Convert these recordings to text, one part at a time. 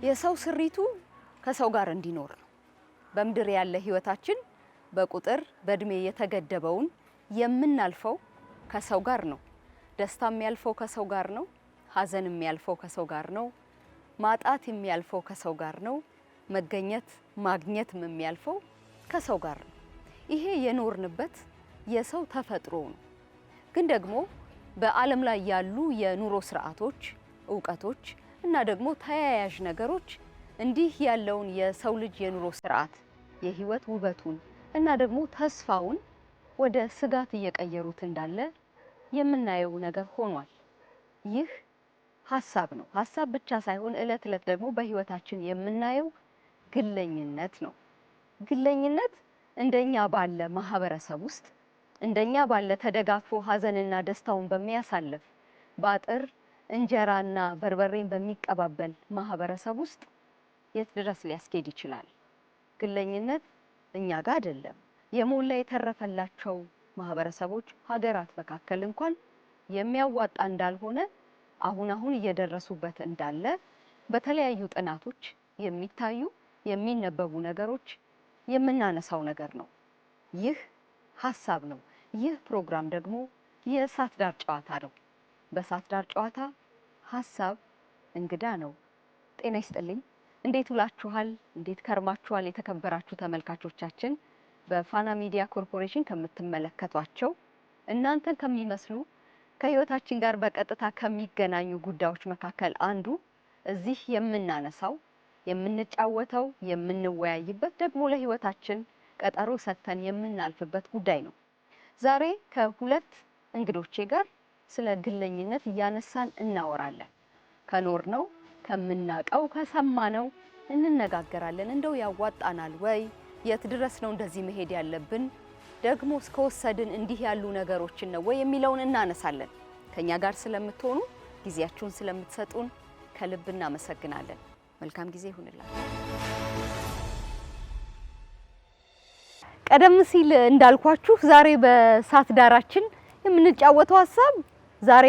የሰው ስሪቱ ከሰው ጋር እንዲኖር ነው። በምድር ያለ ህይወታችን በቁጥር በእድሜ የተገደበውን የምናልፈው ከሰው ጋር ነው። ደስታ የሚያልፈው ከሰው ጋር ነው። ሀዘን የሚያልፈው ከሰው ጋር ነው። ማጣት የሚያልፈው ከሰው ጋር ነው። መገኘት ማግኘት የሚያልፈው ከሰው ጋር ነው። ይሄ የኖርንበት የሰው ተፈጥሮ ነው። ግን ደግሞ በዓለም ላይ ያሉ የኑሮ ስርዓቶች፣ ዕውቀቶች እና ደግሞ ተያያዥ ነገሮች እንዲህ ያለውን የሰው ልጅ የኑሮ ስርዓት የህይወት ውበቱን እና ደግሞ ተስፋውን ወደ ስጋት እየቀየሩት እንዳለ የምናየው ነገር ሆኗል። ይህ ሐሳብ ነው። ሐሳብ ብቻ ሳይሆን እለት እለት ደግሞ በህይወታችን የምናየው ግለኝነት ነው። ግለኝነት እንደኛ ባለ ማህበረሰብ ውስጥ እንደኛ ባለ ተደጋግፎ ሀዘንና ደስታውን በሚያሳልፍ ባጥር እንጀራና በርበሬን በሚቀባበል ማህበረሰብ ውስጥ የት ድረስ ሊያስኬድ ይችላል? ግለኝነት እኛ ጋር አይደለም። የሞላ የተረፈላቸው ማህበረሰቦች ሀገራት መካከል እንኳን የሚያዋጣ እንዳልሆነ አሁን እየደረሱበት እንዳለ በተለያዩ ጥናቶች የሚታዩ የሚነበቡ ነገሮች የምናነሳው ነገር ነው። ይህ ሐሳብ ነው። ይህ ፕሮግራም ደግሞ የእሳት ዳር ጨዋታ ነው። በእሳት ዳር ጨዋታ ሐሳብ እንግዳ ነው። ጤና ይስጥልኝ። እንዴት ውላችኋል? እንዴት ከርማችኋል? የተከበራችሁ ተመልካቾቻችን በፋና ሚዲያ ኮርፖሬሽን ከምትመለከቷቸው እናንተን ከሚመስሉ ከህይወታችን ጋር በቀጥታ ከሚገናኙ ጉዳዮች መካከል አንዱ እዚህ የምናነሳው የምንጫወተው የምንወያይበት ደግሞ ለህይወታችን ቀጠሮ ሰጥተን የምናልፍበት ጉዳይ ነው። ዛሬ ከሁለት እንግዶቼ ጋር ስለ ግለኝነት እያነሳን እናወራለን። ከኖርነው ከምናቀው ከሰማነው እንነጋገራለን። እንደው ያዋጣናል ወይ? የት ድረስ ነው እንደዚህ መሄድ ያለብን? ደግሞ እስከወሰድን እንዲህ ያሉ ነገሮችን ነው ወይ የሚለውን እናነሳለን። ከኛ ጋር ስለምትሆኑ ጊዜያችሁን ስለምትሰጡን ከልብ እናመሰግናለን። መልካም ጊዜ ይሁንላችሁ። ቀደም ሲል እንዳልኳችሁ ዛሬ በእሳት ዳራችን የምንጫወተው ሐሳብ ዛሬ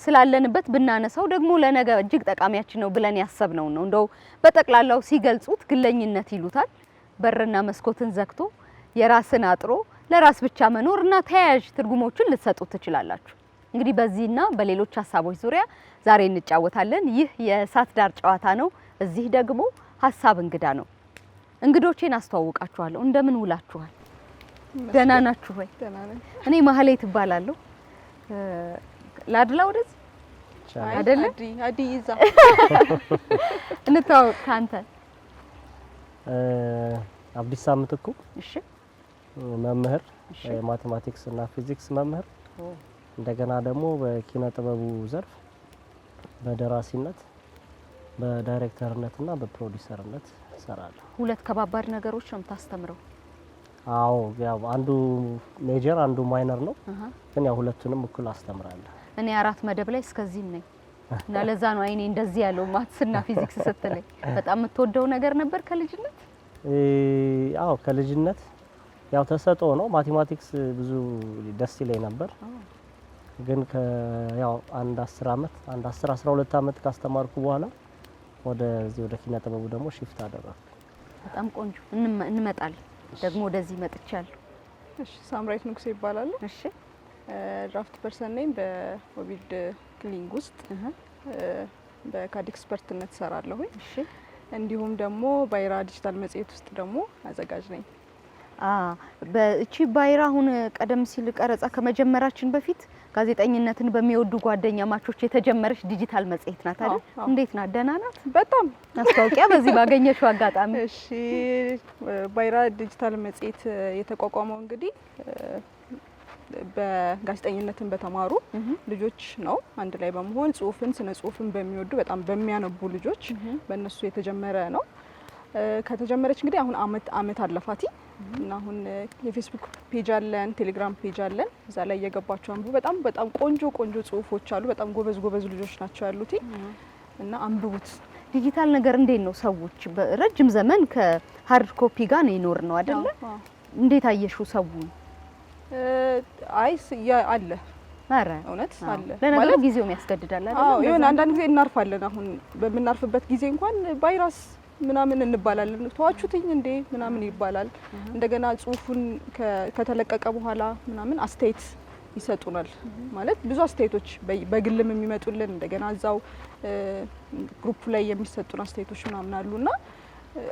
ስላለንበት ብናነሳው ደግሞ ለነገ እጅግ ጠቃሚያችን ነው ብለን ያሰብነው ነው። እንደው በጠቅላላው ሲገልጹት ግለኝነት ይሉታል። በርና መስኮትን ዘግቶ የራስን አጥሮ ለራስ ብቻ መኖርና ተያያዥ ትርጉሞችን ልትሰጡት ትችላላችሁ። እንግዲህ በዚህና በሌሎች ሐሳቦች ዙሪያ ዛሬ እንጫወታለን። ይህ የእሳት ዳር ጨዋታ ነው። እዚህ ደግሞ ሐሳብ እንግዳ ነው። እንግዶቼን አስተዋውቃችኋለሁ። እንደምን ውላችኋል? ደህና ናችሁ ወይ? ደህና ነኝ። እኔ ማህሌት እባላለሁ። ላድላ ወደዚህ አይደለ? አዲ ይዛ እንተዋወቅ። ካንተ አብዲሳ ምትኩ። እሺ። መምህር ማቴማቲክስ እና ፊዚክስ መምህር፣ እንደገና ደግሞ በኪነ ጥበቡ ዘርፍ በደራሲነት በዳይሬክተርነትና በፕሮዲዩሰርነት እሰራለሁ። ሁለት ከባባድ ነገሮች ነው የምታስተምረው? አዎ፣ ያው አንዱ ሜጀር አንዱ ማይነር ነው። ግን ያው ሁለቱንም እኩል አስተምራለሁ። እኔ አራት መደብ ላይ እስከዚህም ነኝ እና ለዛ ነው አይኔ እንደዚህ ያለው ማትስና ፊዚክስ ስትለኝ። በጣም የምትወደው ነገር ነበር ከልጅነት? አዎ፣ ከልጅነት ያው ተሰጥኦ ነው። ማቴማቲክስ ብዙ ደስ ይለኝ ነበር። ግን ያው አንድ 10 አመት አንድ 12 አመት ካስተማርኩ በኋላ ወደዚህ ወደ ኪነ ጥበቡ ደግሞ ሺፍት አደረኩ። በጣም ቆንጆ። እንመጣለን ደግሞ ወደዚህ መጥቻለሁ። እሺ። ሳምራዊት ንጉሴ ይባላል። እሺ። ድራፍት ፐርሰን ነኝ በኦቪድ ክሊኒክ ውስጥ በካድ ኤክስፐርትነት ሰራለሁ። እሺ። እንዲሁም ደግሞ ባይራ ዲጂታል መጽሔት ውስጥ ደግሞ አዘጋጅ ነኝ። በእቺ ባይራ አሁን ቀደም ሲል ቀረጻ ከመጀመራችን በፊት ጋዜጠኝነትን በሚወዱ ጓደኛ ማቾች የተጀመረች ዲጂታል መጽሔት ናት አይደል? እንዴት ናት? ደህና ናት? በጣም ማስታወቂያ በዚህ ባገኘሽው አጋጣሚ። እሺ ባይራ ዲጂታል መጽሔት የተቋቋመው እንግዲህ በጋዜጠኝነትን በተማሩ ልጆች ነው። አንድ ላይ በመሆን ጽሁፍን፣ ስነ ጽሁፍን በሚወዱ በጣም በሚያነቡ ልጆች በእነሱ የተጀመረ ነው። ከተጀመረች እንግዲህ አሁን አመት አለፋቲ እና አሁን የፌስቡክ ፔጅ አለን፣ ቴሌግራም ፔጅ አለን። እዛ ላይ እየገባችሁ አንብቡ። በጣም ቆንጆ ጽሁፎች አሉ። በጣም ጎበዝ ልጆች ናቸው ያሉት እና አንብቡት። ዲጂታል ነገር እንዴት ነው? ሰዎች በረጅም ዘመን ከሀርድ ኮፒ ጋር ነው ይኖር ነው አይደለ? እንዴት አየሽው ሰውን? አይ አለ ማረ እውነት አለ። ለነገሩ ጊዜውም ያስገድዳል አይደል? አዎ ይሁን። አንዳንድ ጊዜ እናርፋለን። አሁን በምናርፍበት ጊዜ እንኳን ቫይረስ ምናምን እንባላለን። ተዋቹትኝ እንዴ ምናምን ይባላል። እንደገና ጽሁፉን ከተለቀቀ በኋላ ምናምን አስተያየት ይሰጡናል። ማለት ብዙ አስተያየቶች በግልም የሚመጡልን እንደገና እዛው ግሩፕ ላይ የሚሰጡን አስተያየቶች ምናምን አሉና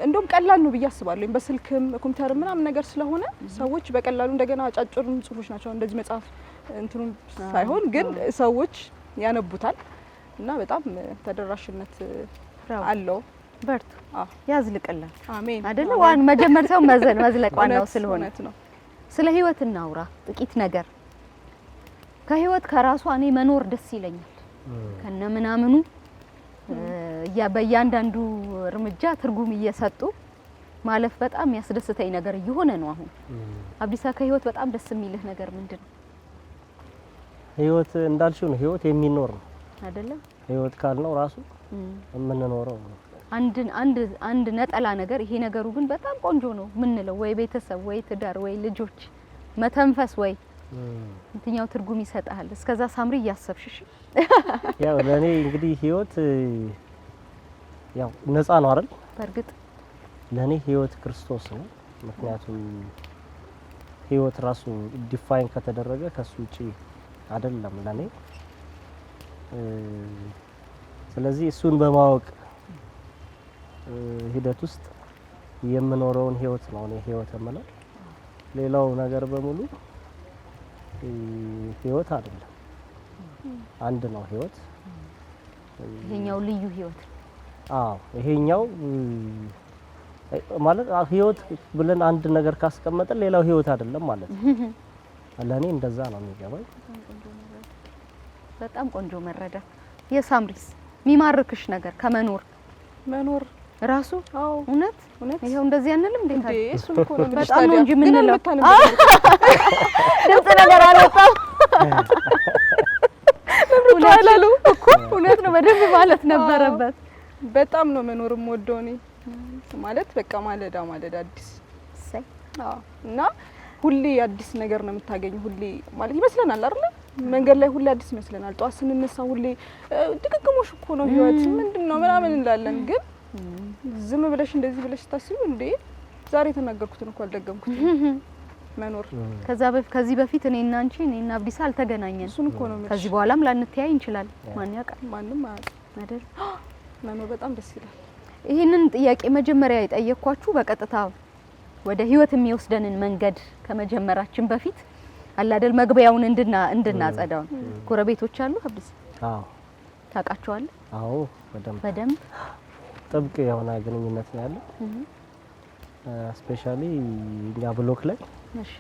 እንደውም ቀላል ነው ብዬ አስባለሁ። በስልክም ኮምፒውተር ምናምን ነገር ስለሆነ ሰዎች በቀላሉ እንደገና አጫጭርም ጽሁፎች ናቸው እንደዚህ መጽሐፍ እንትኑ ሳይሆን ግን ሰዎች ያነቡታል እና በጣም ተደራሽነት አለው። በርቱ ያዝልቅላችሁ። አሜን አይደለ? ዋን መጀመር ሰው መዝለቅ ዋናው ስለሆነ ነው። ስለ ህይወት እናውራ ጥቂት ነገር። ከህይወት ከራሷ እኔ መኖር ደስ ይለኛል ከነ ምናምኑ በእያንዳንዱ እርምጃ ትርጉም እየሰጡ ማለፍ በጣም ያስደስተኝ ነገር እየሆነ ነው አሁን። አብዲሳ ከህይወት በጣም ደስ የሚልህ ነገር ምንድነው? ህይወት እንዳልሽው ነው። ህይወት የሚኖር ነው አይደለ? ህይወት ካልነው ራሱ የምንኖረው ነው። አንድ ነጠላ ነገር ይሄ ነገሩ ግን በጣም ቆንጆ ነው ምንለው ወይ ቤተሰብ ወይ ትዳር ወይ ልጆች መተንፈስ ወይ እንትኛው ትርጉም ይሰጣል። እስከዛ ሳምሪ እያሰብሽሽ ያው ለኔ እንግዲህ ህይወት ያው ነፃ ነው አይደል? በርግጥ ለኔ ህይወት ክርስቶስ ነው። ምክንያቱም ህይወት ራሱ ዲፋይን ከተደረገ ከሱ ውጪ አይደለም ለኔ። ስለዚህ እሱን በማወቅ ሂደት ውስጥ የምኖረውን ህይወት ነው እኔ ህይወት የምለው። ሌላው ነገር በሙሉ ህይወት አይደለም። አንድ ነው ህይወት። ይሄኛው ልዩ ህይወት። አዎ ይሄኛው ማለት ህይወት ብለን አንድ ነገር ካስቀመጠን ሌላው ህይወት አይደለም ማለት ነው። ለኔ እንደዛ ነው የሚገባኝ። በጣም ቆንጆ መረዳት። የሳምሪስ የሚማርክሽ ነገር ከመኖር መኖር ራሱ? አዎ እውነት ይሄው እንደዚህ አንልም እንዴ? ታዲያ እሱን እኮ ነው በጣም ነው እንጂ ምን ነው ድምጽ ነገር አልወጣም እኮ እውነት ነው። በደንብ ማለት ነበረበት። በጣም ነው መኖርም ወደው እኔ ማለት በቃ ማለዳ አዲስ ሰይ እና ሁሌ አዲስ ነገር ነው የምታገኘው። ሁሌ ማለት ይመስለናል አይደል? መንገድ ላይ ሁሌ አዲስ ይመስለናል። ጧት ስንነሳ ሁሌ ድግግሞሽ እኮ ነው ህይወት ምንድነው ምናምን እንላለን። ግን ዝም ብለሽ እንደዚህ ብለሽ ታስቢ እንዴ ዛሬ ተናገርኩትን እኮ አልደገምኩትም። መኖር ከዚህ በፊት እኔና አንቺ እኔና አብዲሳ አልተገናኘን። እሱን እኮ ነው ከዚህ በኋላም ላንተያይ እንችላለን። ማን ያውቃል? ማንም አያውቅም አይደል? መኖር በጣም ደስ ይላል። ይሄንን ጥያቄ መጀመሪያ የጠየቅኳችሁ በቀጥታ ወደ ህይወት የሚወስደንን መንገድ ከመጀመራችን በፊት አለ አይደል መግቢያውን እንድናጸዳው። ጎረቤቶች አሉ አብዲሳ? አዎ። ታውቃቸዋለህ? አዎ በደንብ ጥብቅ የሆነ ግንኙነት ነው ያለው። ስፔሻሊ እኛ ብሎክ ላይ እሺ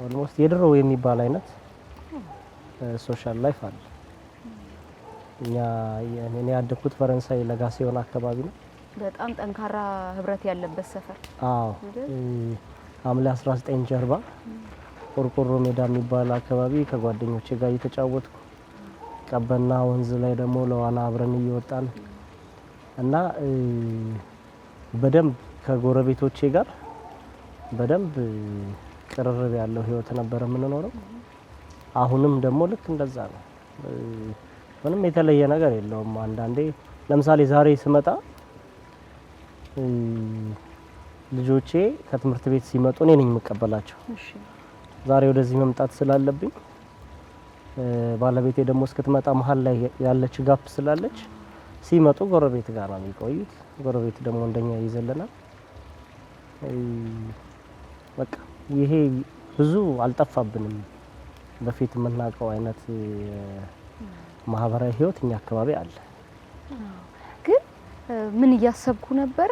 ኦልሞስት የድሮ የሚባል አይነት ሶሻል ላይፍ አለ። እኔ ያደኩት ፈረንሳይ ለጋሲዮን አካባቢ ነው። በጣም ጠንካራ ህብረት ያለበት ሰፈር። አዎ ሐምሌ 19 ጀርባ ቆርቆሮ ሜዳ የሚባል አካባቢ ከጓደኞቼ ጋር እየተጫወትኩ ቀበና ወንዝ ላይ ደግሞ ለዋና አብረን እየወጣን እና በደንብ ከጎረቤቶቼ ጋር በደንብ ቅርርብ ያለው ህይወት ነበር የምንኖረው። አሁንም ደግሞ ልክ እንደዛ ነው። ምንም የተለየ ነገር የለውም። አንዳንዴ ለምሳሌ ዛሬ ስመጣ ልጆቼ ከትምህርት ቤት ሲመጡ እኔ ነኝ የምቀበላቸው። እሺ ዛሬ ወደዚህ መምጣት ስላለብኝ ባለቤቴ ደግሞ እስክትመጣ መሀል ላይ ያለች ጋፕ ስላለች ሲመጡ ጎረቤት ጋር ነው የሚቆዩት። ጎረቤት ደግሞ እንደኛ ይዘለናል። በቃ ይሄ ብዙ አልጠፋብንም። በፊት የምናውቀው አይነት ማህበራዊ ህይወት እኛ አካባቢ አለ። ግን ምን እያሰብኩ ነበረ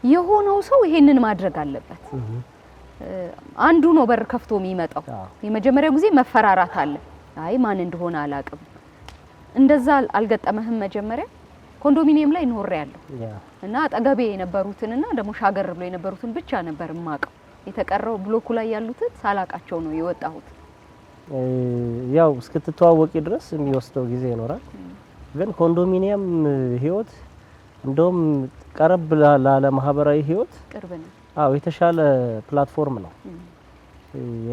የሆነው ሰው ይሄንን ማድረግ አለበት። አንዱ ነው በር ከፍቶ የሚመጣው። የመጀመሪያው ጊዜ መፈራራት አለ። አይ ማን እንደሆነ አላቅም። እንደዛ አልገጠመህም? መጀመሪያ ኮንዶሚኒየም ላይ ኖር ያለው እና አጠገቤ የነበሩትንና ደግሞ ሻገር ብሎ የነበሩትን ብቻ ነበር የማውቀው። የተቀረው ብሎኩ ላይ ያሉትን ሳላቃቸው ነው የወጣሁት። ያው እስክትተዋወቂ ድረስ የሚወስደው ጊዜ ይኖራል። ግን ኮንዶሚኒየም ህይወት እንደውም ቀረብ ላለ ማህበራዊ ህይወት ቅርብ ነው። አዎ የተሻለ ፕላትፎርም ነው።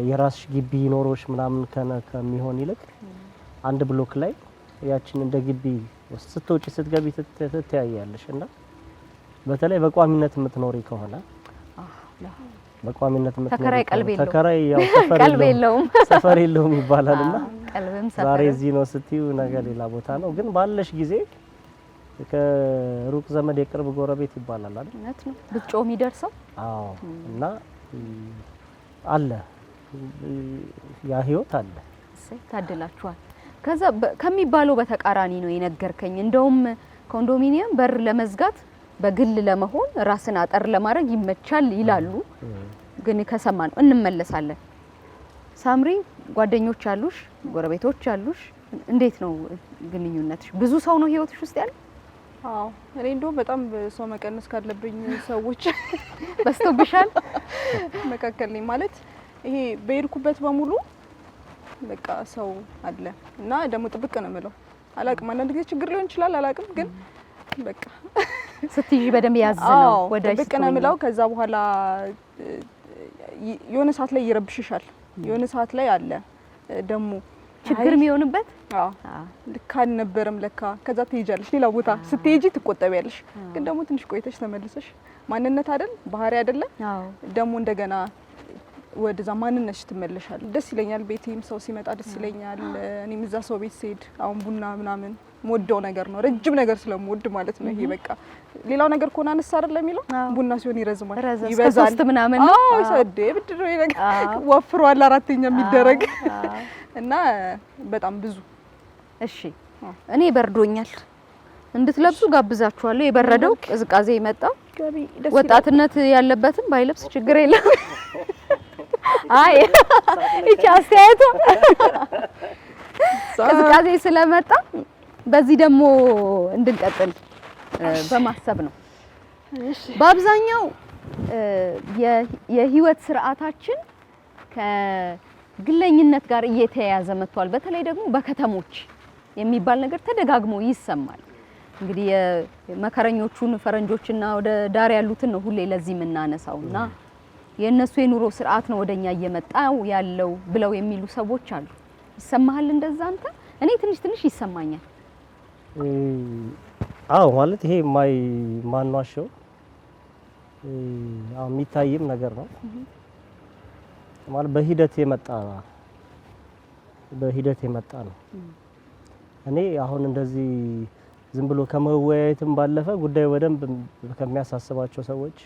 የራስሽ ግቢ ኖሮሽ ምናምን ከሚሆን ይልቅ አንድ ብሎክ ላይ ያችን እንደ ግቢ ስትወጪ ስትገቢ ትተያያለሽ እና በተለይ በቋሚነት የምትኖሪ ከሆነ በቋሚነት ተከራይ ቀልብ የለውም። ተከራይ ያው ሰፈር የለውም ይባላልና ዛሬ እዚህ ነው ስትዩ ነገ ሌላ ቦታ ነው። ግን ባለሽ ጊዜ ከሩቅ ዘመድ የቅርብ ጎረቤት ይባላል አይደል? እውነት ነው። ብትጮህ የሚደርሰው አዎ። እና አለ ያ ህይወት አለ። እሰይ ታድላችኋል። ከዛ ከሚባለው በተቃራኒ ነው የነገርከኝ። እንደውም ኮንዶሚኒየም በር ለመዝጋት በግል ለመሆን ራስን አጠር ለማድረግ ይመቻል ይላሉ። ግን ከሰማን እንመለሳለን። ሳምሪ ጓደኞች አሉሽ? ጎረቤቶች አሉሽ? እንዴት ነው ግንኙነትሽ? ብዙ ሰው ነው ህይወትሽ ውስጥ ያለ? አዎ እኔ እንደውም በጣም ሰው መቀነስ ካለብኝ ሰዎች በስተብሻል መካከል ነኝ። ማለት ይሄ በሄድኩበት በሙሉ በቃ ሰው አለ እና ደግሞ ጥብቅ ነው የምለው። አላቅም አንዳንድ ጊዜ ችግር ሊሆን ይችላል አላቅም። ግን በቃ ስትይጂ በደንብ ያዘነው ወዳጅ ጥብቅ ነው የምለው። ከዛ በኋላ የሆነ ሰዓት ላይ ይረብሽሻል። የሆነ ሰዓት ላይ አለ ደግሞ ችግር የሚሆንበት አዎ ልክ አልነበረም ለካ። ከዛ ትሄጃለሽ ሌላ ቦታ ስትሄጂ ትቆጠቢያለሽ። ግን ደግሞ ትንሽ ቆይተሽ ተመልሰሽ ማንነት አይደል ባህሪ አይደለ ደግሞ እንደገና ወደዛ ማንነትሽ ትመለሻለሽ። ደስ ይለኛል። ቤቴም ሰው ሲመጣ ደስ ይለኛል። እኔም እዛ ሰው ቤት ስሄድ አሁን ቡና ምናምን ሞደው ነገር ነው። ረጅም ነገር ስለምወድ ማለት ነው። ይሄ በቃ ሌላው ነገር ኮና አነሳ አይደል የሚለው ቡና ሲሆን ይረዝማል ይበዛል ሶስት ምናምን ነው። አዎ ሰደ ብድሮ ይነጋ ወፍሯል አራተኛ የሚደረግ እና በጣም ብዙ። እሺ እኔ በርዶኛል፣ እንድትለብሱ ጋብዛችኋለሁ። የበረደው ቅዝቃዜ የመጣው ወጣትነት ያለበትም ባይለብስ ችግር የለም። አይ እቺ አስተያየቱ ቅዝቃዜ ስለመጣ በዚህ ደግሞ እንድንቀጥል በማሰብ ነው። በአብዛኛው የህይወት ስርዓታችን ከግለኝነት ጋር እየተያያዘ መጥቷል። በተለይ ደግሞ በከተሞች የሚባል ነገር ተደጋግሞ ይሰማል። እንግዲህ የመከረኞቹን ፈረንጆችና ወደ ዳር ያሉትን ነው ሁሌ ለዚህ የምናነሳውና የነሱ የኑሮ ስርዓት ነው ወደኛ እየመጣው ያለው ብለው የሚሉ ሰዎች አሉ። ይሰማሃል እንደዛ አንተ? እኔ ትንሽ ይሰማኛል። አዎ ማለት ይሄ ማንዋሸው የሚታይም ነገር ነው ማለት በሂደት የመጣ ነው። እኔ አሁን እንደዚህ ዝም ብሎ ከመወያየትም ባለፈ ጉዳዩ በደንብ ከሚያሳስባቸው ሰዎች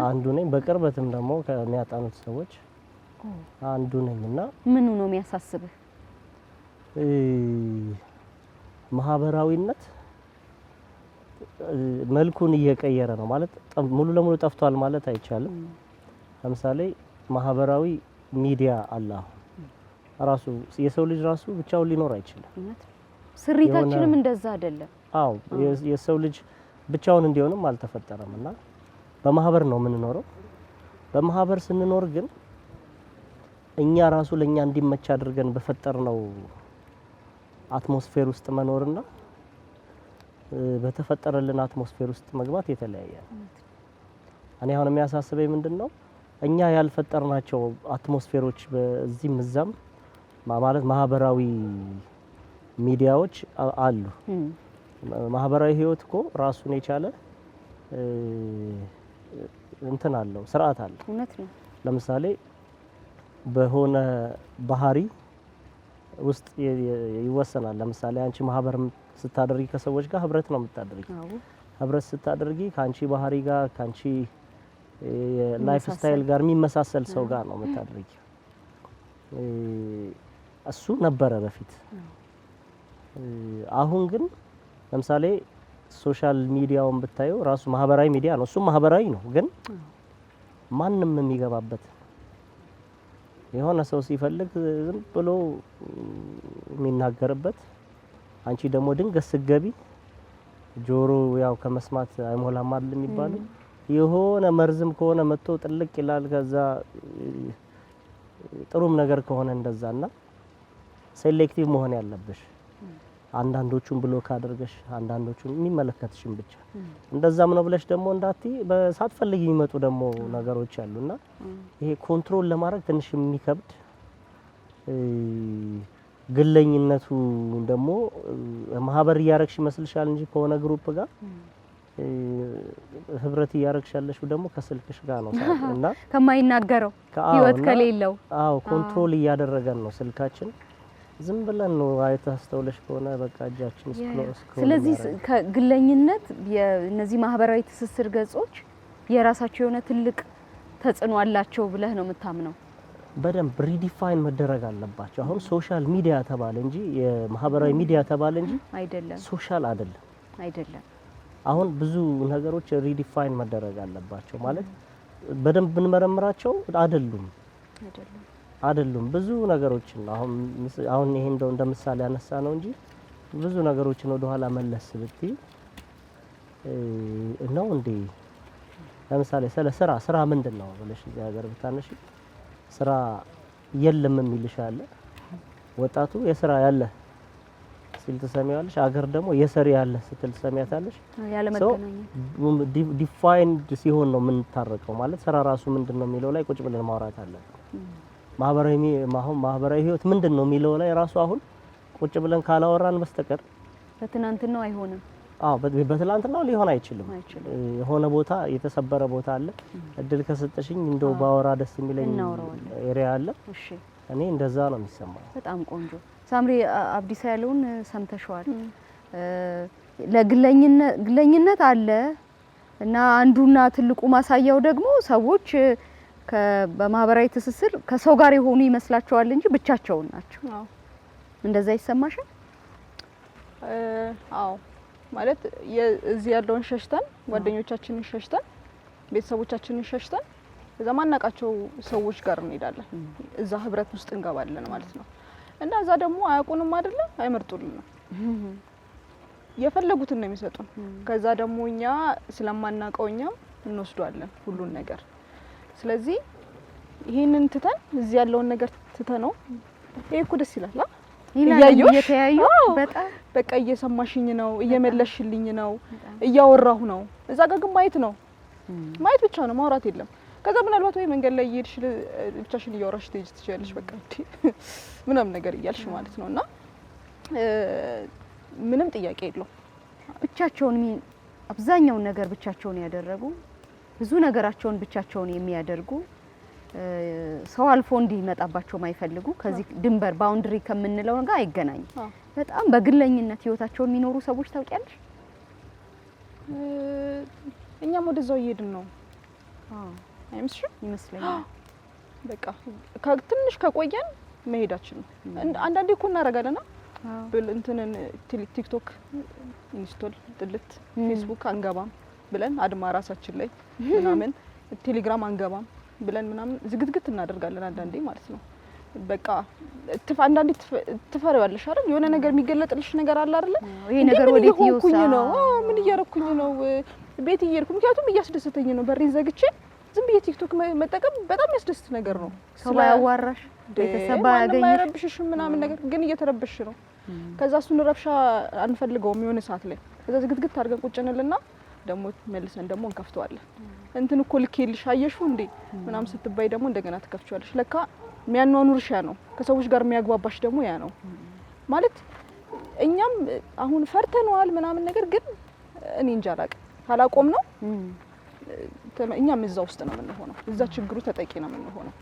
አንዱ ነኝ። በቅርበትም ደግሞ ከሚያጣኑት ሰዎች አንዱ ነኝና ምኑ ነው የሚያሳስብህ? ማህበራዊነት መልኩን እየቀየረ ነው ማለት ሙሉ ለሙሉ ጠፍቷል ማለት አይቻልም። ለምሳሌ ማህበራዊ ሚዲያ አለ። ራሱ የሰው ልጅ ራሱ ብቻውን ሊኖር አይችልም። ስሪታችንም እንደዛ አይደለም። አዎ የሰው ልጅ ብቻውን እንዲሆንም አልተፈጠረምና በማህበር ነው የምንኖረው። በማህበር ስንኖር ግን እኛ ራሱ ለኛ እንዲመች አድርገን በፈጠርነው አትሞስፌር ውስጥ መኖርና በተፈጠረልን አትሞስፌር ውስጥ መግባት የተለያየ ነው። እኔ አሁን የሚያሳስበኝ ምንድነው እኛ ያልፈጠርናቸው አትሞስፌሮች በዚህም እዛም ማለት ማህበራዊ ሚዲያዎች አሉ። ማህበራዊ ህይወት እኮ ራሱን የቻለ እንትን አለው፣ ስርዓት አለው። እውነት ነው። ለምሳሌ በሆነ ባህሪ ውስጥ ይወሰናል። ለምሳሌ አንቺ ማህበር ስታደርጊ ከሰዎች ጋር ህብረት ነው የምታደርጊ። ህብረት ስታደርጊ ካንቺ ባህሪ ጋር ካንቺ ላይፍ ስታይል ጋር የሚመሳሰል ሰው ጋር ነው የምታደርጊ። እሱ ነበረ በፊት። አሁን ግን ለምሳሌ ሶሻል ሚዲያውን ብታዩ ራሱ ማህበራዊ ሚዲያ ነው። እሱም ማህበራዊ ነው፣ ግን ማንም የሚገባበት የሆነ ሰው ሲፈልግ ዝም ብሎ የሚናገርበት፣ አንቺ ደግሞ ድንገት ስትገቢ ጆሮ ያው ከመስማት አይሞላም አይደል የሚባለው፣ የሆነ መርዝም ከሆነ መጥቶ ጥልቅ ይላል። ከዛ ጥሩም ነገር ከሆነ እንደዛና ሴሌክቲቭ መሆን ያለብሽ አንዳንዶቹን ብሎክ አድርገሽ አንዳንዶቹን የሚመለከትሽም ብቻ እንደዛም ነው ብለሽ ደግሞ እንዳትዪ ሳትፈልጊ የሚመጡ ደግሞ ነገሮች አሉና ይሄ ኮንትሮል ለማድረግ ትንሽ የሚከብድ ግለኝነቱ ደግሞ ማህበር እያረግሽ ይመስልሻል እንጂ ከሆነ ግሩፕ ጋር ህብረት እያረግሻለሽ ደግሞ ከስልክሽ ጋር ነው እና ከማይናገረው ህይወት ከሌለው ኮንትሮል እያደረገን ነው ስልካችን። ዝም ብለን ነው አይታስተውለሽ ከሆነ በቃ እጃችን ስክሮል። ስለዚህ ከግለኝነት የነዚህ ማህበራዊ ትስስር ገጾች የራሳቸው የሆነ ትልቅ ተጽዕኖ አላቸው ብለህ ነው የምታምነው? በደንብ ሪዲፋይን መደረግ አለባቸው። አሁን ሶሻል ሚዲያ ተባለ እንጂ የማህበራዊ ሚዲያ ተባለ እንጂ አይደለም፣ ሶሻል አይደለም። አሁን ብዙ ነገሮች ሪዲፋይን መደረግ አለባቸው። ማለት በደንብ ብንመረምራቸው አይደሉም ብዙ ነገሮችን አሁን ይሄ እንደ ምሳሌ ያነሳ ነው እንጂ ብዙ ነገሮችን ወደ ኋላ መለስ ብትይ ነው እንዴ። ለምሳሌ ስለ ስራ ምንድነው ብለሽ እዚህ ሀገር ብታነሺ ስራ የለም የሚልሽ አለ። ወጣቱ የስራ ያለ ሲል ትሰሚያለሽ፣ አገር ደግሞ የሰሪ ያለ ስትል ትሰሚያታለሽ። ያለ መገናኘት ዲፋይንድ ሲሆን ነው የምንታረቀው። ማለት ስራ ራሱ ምንድነው የሚለው ላይ ቁጭ ብለን ማውራት አለብን። ማህበራዊ ህይወት ምንድነው የሚለው ላይ ራሱ አሁን ቁጭ ብለን ካላወራን በስተቀር በትናንትናው አይሆንም። በትናንትናው ሊሆን አይችልም። የሆነ ቦታ የተሰበረ ቦታ አለ። እድል ከሰጠሽኝ እንደው ባወራ ደስ የሚለኝ ኤሪያ አለ። እሺ፣ እኔ እንደዛ ነው የሚሰማው። በጣም ቆንጆ። ሳምሪ አብዲሳ ያለውን ሰምተሽዋል። ለግለኝነት አለ እና አንዱና ትልቁ ማሳያው ደግሞ ሰዎች በማህበራዊ ትስስር ከሰው ጋር የሆኑ ይመስላቸዋል እንጂ ብቻቸውን ናቸው። እንደዛ ይሰማሻል? አዎ። ማለት እዚህ ያለውን ሸሽተን ጓደኞቻችንን ሸሽተን ቤተሰቦቻችንን ሸሽተን እዛ ማናቃቸው ሰዎች ጋር እንሄዳለን። እዛ ህብረት ውስጥ እንገባለን ማለት ነው። እና እዛ ደግሞ አያውቁንም አይደለ? አይመርጡልንም። የፈለጉትን ነው የሚሰጡን። ከዛ ደግሞ እኛ ስለማናቀው እኛ እንወስዷለን ሁሉን ነገር። ስለዚህ ይሄንን ትተን እዚህ ያለውን ነገር ትተነው ይሄ እኮ ደስ ይላል እየተያዩ በጣም በቃ እየሰማሽኝ ነው፣ እየመለሽልኝ ነው፣ እያወራሁ ነው። እዛ ጋር ግን ማየት ብቻ ነው፣ ማውራት የለም። ከዛ ምናልባት ወይ መንገድ ላይ እየሄድሽ ብቻሽን እያወራሽ ትሄጂ ትችያለሽ። በቃ ምንም ነገር እያልሽ ማለት ነውና ምንም ጥያቄ የለውም። ብቻቸውን አብዛኛውን ነገር ብቻቸውን ያደረጉ ብዙ ነገራቸውን ብቻቸውን የሚያደርጉ ሰው አልፎ እንዲመጣባቸው ማይፈልጉ ከዚህ ድንበር ባውንደሪ ከምንለው ጋር አይገናኝም። በጣም በግለኝነት ህይወታቸውን የሚኖሩ ሰዎች ታውቂያለሽ? እኛም ወደዛው እየሄድን ነው። አይመስልሽም? ይመስለኛል። በቃ ትንሽ ከቆየን መሄዳችን ነው። አንዳንዴ እኮ እናደርጋለና እንትንን ቲክቶክ ኢንስቶል ጥልት ፌስቡክ አንገባም ብለን አድማ ራሳችን ላይ ምናምን ቴሌግራም አንገባም ብለን ምናምን ዝግትግት እናደርጋለን አንዳንዴ ማለት ነው። በቃ አንዳንዴ ትፈሪዋለሽ አይደል? የሆነ ነገር የሚገለጥልሽ ነገር አለ አይደል? ይሄ ነገር ወዴት ይወስዳል ነው? ምን እያረኩኝ ነው? ቤት እየሄድኩ ምክንያቱም እያስደሰተኝ ነው። በሬን ዘግቼ ዝም ብዬ ቲክቶክ መጠቀም በጣም ያስደስት ነገር ነው። ሰው ያዋራሽ ቤተሰብ ያገኝሽ ማይረብሽሽ ምናምን ነገር ግን እየተረበሽ ነው። ከዛ እሱን ረብሻ አንፈልገውም የሆነ ሰዓት ላይ። ከዛ ዝግትግት አድርገን ቁጭ እንልና ደግሞ መልሰን ደግሞ እንከፍተዋለን። እንትን እኮ ልኬልሽ አየሽው እንዴ ምናምን ስትባይ ደግሞ እንደገና ትከፍቻለሽ። ለካ የሚያኗኑርሽ ያ ነው። ከሰዎች ጋር የሚያግባባሽ ደግሞ ያ ነው ማለት። እኛም አሁን ፈርተነዋል ምናምን ነገር ግን እኔ እንጃ አላቆም ነው። እኛም እዛ ውስጥ ነው የምንሆነው። እዛ ችግሩ ተጠቂ ነው የምንሆነው።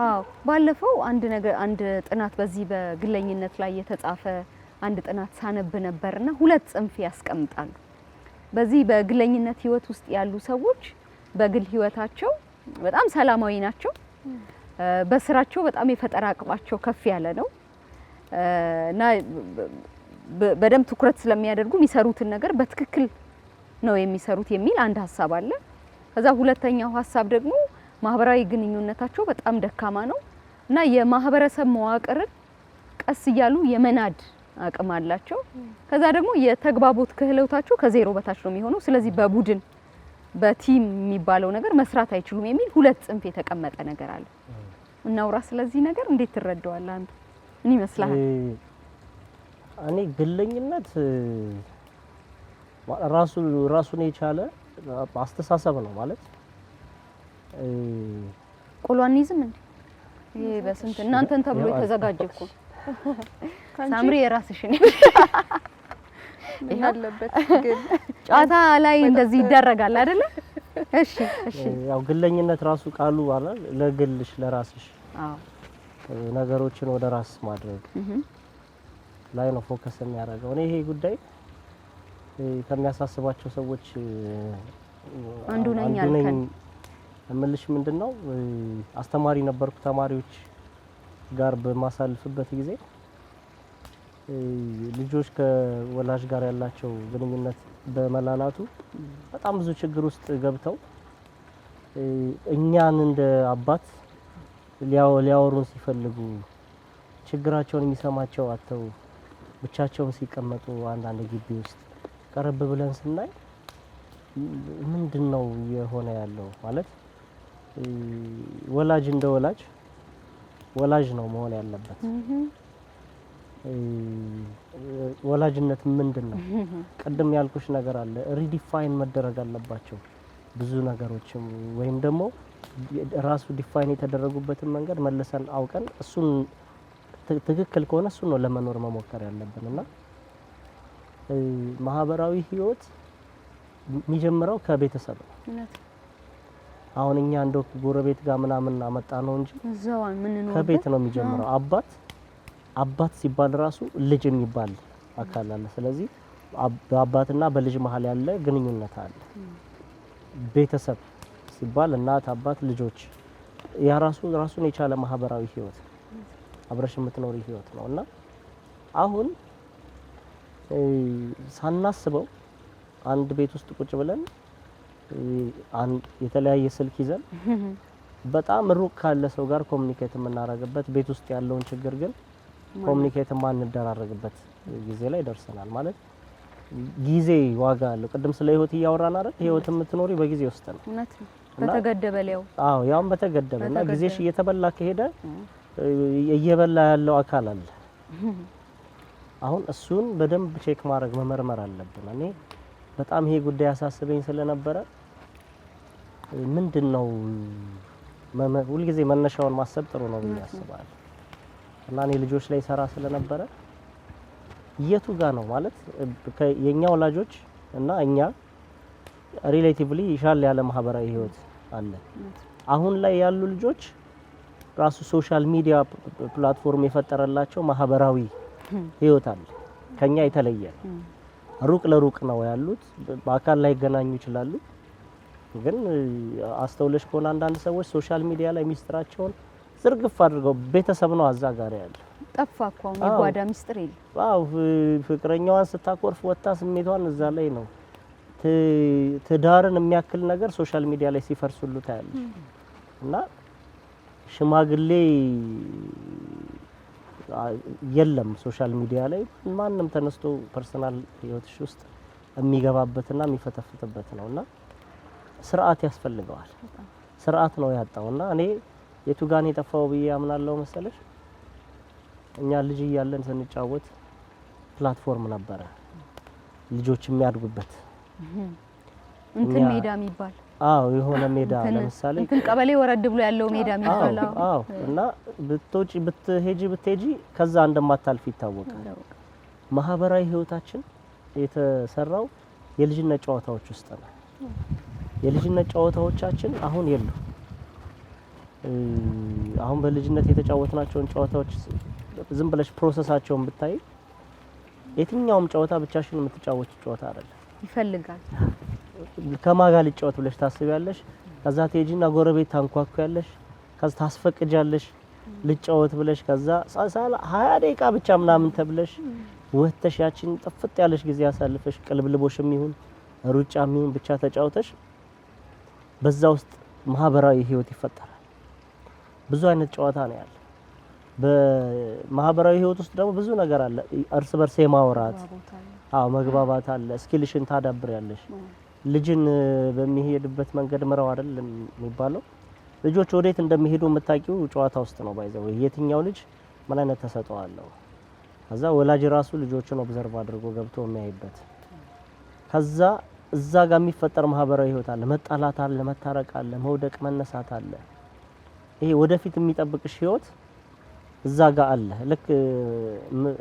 አዎ ባለፈው አንድ ጥናት በዚህ በግለኝነት ላይ የተጻፈ አንድ ጥናት ሳነብ ነበርና ሁለት ጽንፍ ያስቀምጣሉ። በዚህ በግለኝነት ህይወት ውስጥ ያሉ ሰዎች በግል ህይወታቸው በጣም ሰላማዊ ናቸው። በስራቸው በጣም የፈጠራ አቅማቸው ከፍ ያለ ነው። እና በደንብ ትኩረት ስለሚያደርጉ የሚሰሩትን ነገር በትክክል ነው የሚሰሩት የሚል አንድ ሀሳብ አለ። ከዛ ሁለተኛው ሀሳብ ደግሞ ማህበራዊ ግንኙነታቸው በጣም ደካማ ነው እና የማህበረሰብ መዋቅርን ቀስ እያሉ የመናድ አቅም አላቸው። ከዛ ደግሞ የተግባቦት ክህሎታቸው ከዜሮ በታች ነው የሚሆነው። ስለዚህ በቡድን በቲም የሚባለው ነገር መስራት አይችሉም የሚል ሁለት ጽንፍ የተቀመጠ ነገር አለ። እናውራ ስለዚህ ነገር እንዴት ትረዳዋለህ አንተ? ምን ይመስላል? እኔ ግለኝነት ራሱን የቻለ አስተሳሰብ ነው ማለት ቆሎ አንይዝም እንዴ? ይሄ በስንት እናንተን ተብሎ የተዘጋጀ እኮ ሳምሪ የራስሽን ያለበት ግን ጨዋታ ላይ እንደዚህ ይደረጋል አይደለ? እሺ ያው ግለኝነት ራሱ ቃሉ አለ ለግልሽ ለራስሽ ነገሮችን ወደ ራስ ማድረግ ላይ ነው ፎከስ የሚያደርገው። እኔ ይሄ ጉዳይ ከሚያሳስባቸው ሰዎች አንዱ ነኝ አልከን። እምልሽ ምንድነው አስተማሪ ነበርኩ። ተማሪዎች ጋር በማሳልፍበት ጊዜ ልጆች ከወላጅ ጋር ያላቸው ግንኙነት በመላላቱ በጣም ብዙ ችግር ውስጥ ገብተው እኛን እንደ አባት ሊያወሩን ሲፈልጉ ችግራቸውን የሚሰማቸው አጥተው ብቻቸውን ሲቀመጡ አንዳንድ ግቢ ውስጥ ቀረብ ብለን ስናይ ምንድነው የሆነ ያለው ማለት ወላጅ እንደ ወላጅ ነው መሆን ያለበት። ወላጅነት ምንድነው? ቀደም ያልኩሽ ነገር አለ ሪዲፋይን መደረግ አለባቸው ብዙ ነገሮችም ወይም ደግሞ ራሱ ዲፋይን የተደረጉበትን መንገድ መልሰን አውቀን እሱን ትክክል ከሆነ እሱን ነው ለመኖር መሞከር ያለብንና ማህበራዊ ህይወት የሚጀምረው ከቤተሰብ ነው። አሁን እኛ እንደው ጎረቤት ጋር ምናምን አመጣ ነው እንጂ እዛው ምን ነው ከቤት ነው የሚጀምረው። አባት ሲባል ራሱ ልጅ የሚባል አካል አለ። ስለዚህ በአባትና በልጅ መሀል ያለ ግንኙነት አለ። ቤተሰብ ሲባል እናት፣ አባት፣ ልጆች ያ ራሱን የቻለ ማህበራዊ ህይወት አብረሽ የምትኖሪ ህይወት ነውና አሁን ሳናስበው አንድ ቤት ውስጥ ቁጭ ብለን የተለያየ ስልክ ይዘን በጣም ሩቅ ካለ ሰው ጋር ኮሙኒኬት የምናደርግበት ቤት ውስጥ ያለውን ችግር ግን ኮሙኒኬት ማንደራረግበት ጊዜ ላይ ደርሰናል። ማለት ጊዜ ዋጋ አለው። ቅድም ስለ ህይወት እያወራን አይደል? ህይወት የምትኖሪ በጊዜ ውስጥ ነው። እውነት ነው። በተገደበ ሊያው ያውም በተገደበና ጊዜሽ እየተበላ ከሄደ እየበላ ያለው አካል አለ። አሁን እሱን በደንብ ቼክ ማድረግ መመርመር አለብን። እኔ በጣም ይሄ ጉዳይ አሳስበኝ ስለነበረ ምንድነው ሁልጊዜ መነሻውን ማሰብ ጥሩ ነው ብዬ አስባለሁ። እና እኔ ልጆች ላይ ሰራ ስለነበረ የቱ ጋር ነው ማለት የኛ ወላጆች እና እኛ ሪሌቲቭሊ ይሻል ያለ ማህበራዊ ህይወት አለ። አሁን ላይ ያሉ ልጆች ራሱ ሶሻል ሚዲያ ፕላትፎርም የፈጠረላቸው ማህበራዊ ህይወት አለ። ከኛ የተለየ ሩቅ ለሩቅ ነው ያሉት። በአካል ላይ ገናኙ ይችላሉ። ግን አስተውለሽ ከሆነ አንዳንድ ሰዎች ሶሻል ሚዲያ ላይ ሚስጥራቸውን ዝርግፍ አድርገው ቤተሰብ ነው አዛ ጋር ያለ ጠፋ እኮ የጓዳ ሚስጥር የለም። ፍቅረኛዋን ስታኮርፍ ወጣ ስሜቷን እዛ ላይ ነው። ትዳርን የሚያክል ነገር ሶሻል ሚዲያ ላይ ሲፈርሱሉ ታያለሽ። እና ሽማግሌ የለም ሶሻል ሚዲያ ላይ ማንም ተነስቶ ፐርሰናል ህይወትሽ ውስጥ የሚገባበትና የሚፈተፍትበት ነውና ስርዓት ያስፈልገዋል። ስርዓት ነው ያጣውና እኔ የቱ ጋር ነው የጠፋው ብዬ አምናለሁ መሰለሽ። እኛ ልጅ እያለን ስንጫወት ፕላትፎርም ነበረ ልጆች የሚያድጉበት እንትን ሜዳ የሚባል የሆነ ሜዳ ለምሳሌ እንትን ቀበሌ ወረድ ብሎ ያለው ሜዳ የሚባል እና ብትሄጂ ከዛ እንደማታልፍ ይታወቃል። ማህበራዊ ህይወታችን የተሰራው የልጅነት ጨዋታዎች ውስጥ ነው። የልጅነት ጨዋታዎቻችን አሁን የሉ። አሁን በልጅነት የተጫወትናቸውን ጨዋታዎች ዝም ብለሽ ፕሮሰሳቸውን ብታይ የትኛውም ጨዋታ ብቻሽን የምትጫወት ጨዋታ አይደለም። ይፈልጋል ከማጋ ልጫወት ብለሽ ታስቢያለሽ። ከዛ ትሄጂና ጎረቤት ታንኳኳያለሽ። ከዛ ታስፈቅጃለሽ። ልጫወት ብለሽ ከዛ 20 ደቂቃ ብቻ ምናምን ተብለሽ ወጥተሽ ያቺን ጥፍጥ ያለሽ ጊዜ ያሳልፈሽ ቅልብልቦሽም ይሁን ሩጫም ይሁን ብቻ ተጫውተሽ በዛ ውስጥ ማህበራዊ ህይወት ይፈጠራል። ብዙ አይነት ጨዋታ ነው ያለ። በማህበራዊ ህይወት ውስጥ ደግሞ ብዙ ነገር አለ። እርስ በርስ የማውራት መግባባት አለ። ስኪልሽን ታዳብሪያለሽ። ልጅን በሚሄድበት መንገድ ምራው አይደል የሚባለው። ልጆች ወዴት እንደሚሄዱ የምታውቂው ጨዋታ ውስጥ ነው። ባይዘው የትኛው ልጅ ምን አይነት ተሰጥኦ አለው። ከዛ ወላጅ ራሱ ልጆችን ኦብዘርቭ አድርጎ ገብቶ የሚያይበት ከዛ እዛ ጋር የሚፈጠር ማህበራዊ ህይወት አለ። መጣላት አለ፣ መታረቅ አለ፣ መውደቅ መነሳት አለ። ይሄ ወደፊት የሚጠብቅሽ ህይወት እዛ ጋር አለ። ልክ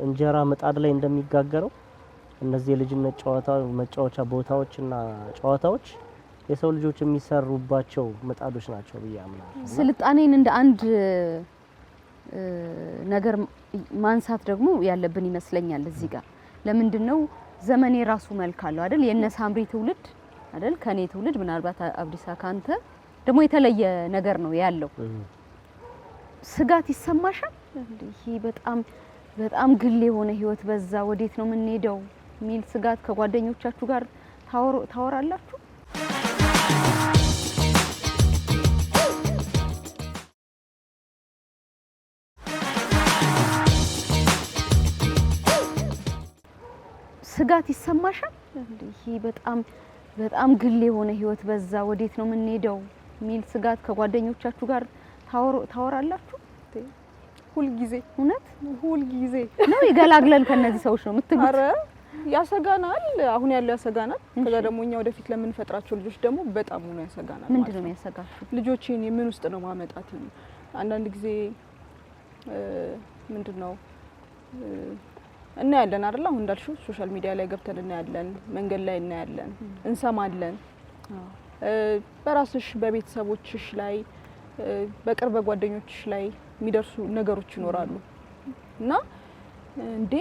እንጀራ ምጣድ ላይ እንደሚጋገረው እነዚህ የልጅነት ጨዋታ መጫወቻ ቦታዎችና ጨዋታዎች የሰው ልጆች የሚሰሩባቸው ምጣዶች ናቸው ብዬ አምናለሁ። ስልጣኔን እንደ አንድ ነገር ማንሳት ደግሞ ያለብን ይመስለኛል እዚህ ጋር። ለምንድነው ዘመን የራሱ መልክ አለው አይደል? የነ ሳምሪ ትውልድ አይደል? ከኔ ትውልድ ምናልባት አብዲሳ ካንተ ደግሞ የተለየ ነገር ነው ያለው። ስጋት ይሰማሻል? ይሄ በጣም ግል የሆነ ህይወት በዛ ወዴት ነው የምንሄደው ሚል ስጋት ከጓደኞቻችሁ ጋር ታወራላችሁ? ስጋት ይሰማሻል? ይሄ በጣም ግል የሆነ ህይወት በዛ ወዴት ነው የምንሄደው ሚል ስጋት ከጓደኞቻችሁ ጋር ታወራላችሁ? ሁል ጊዜ እውነት ሁል ጊዜ ነው ይገላግለን ከነዚህ ሰዎች ነው የምትሉት? አረ ያሰጋናል። አሁን ያለው ያሰጋናል። ከዛ ደግሞ እኛ ወደፊት ለምንፈጥራቸው ልጆች ደግሞ በጣም ነው ያሰጋናል። ምንድነው የሚያሰጋችሁ? ልጆቼን የምን ውስጥ ነው ማመጣት? አንዳንድ ጊዜ ምንድነው እናያለን አይደል? አሁን እንዳልሽው ሶሻል ሚዲያ ላይ ገብተን እናያለን፣ መንገድ ላይ እናያለን፣ እንሰማለን። በራስሽ በቤተሰቦችሽ ላይ በቅርብ ጓደኞችሽ ላይ የሚደርሱ ነገሮች ይኖራሉ እና እንዴ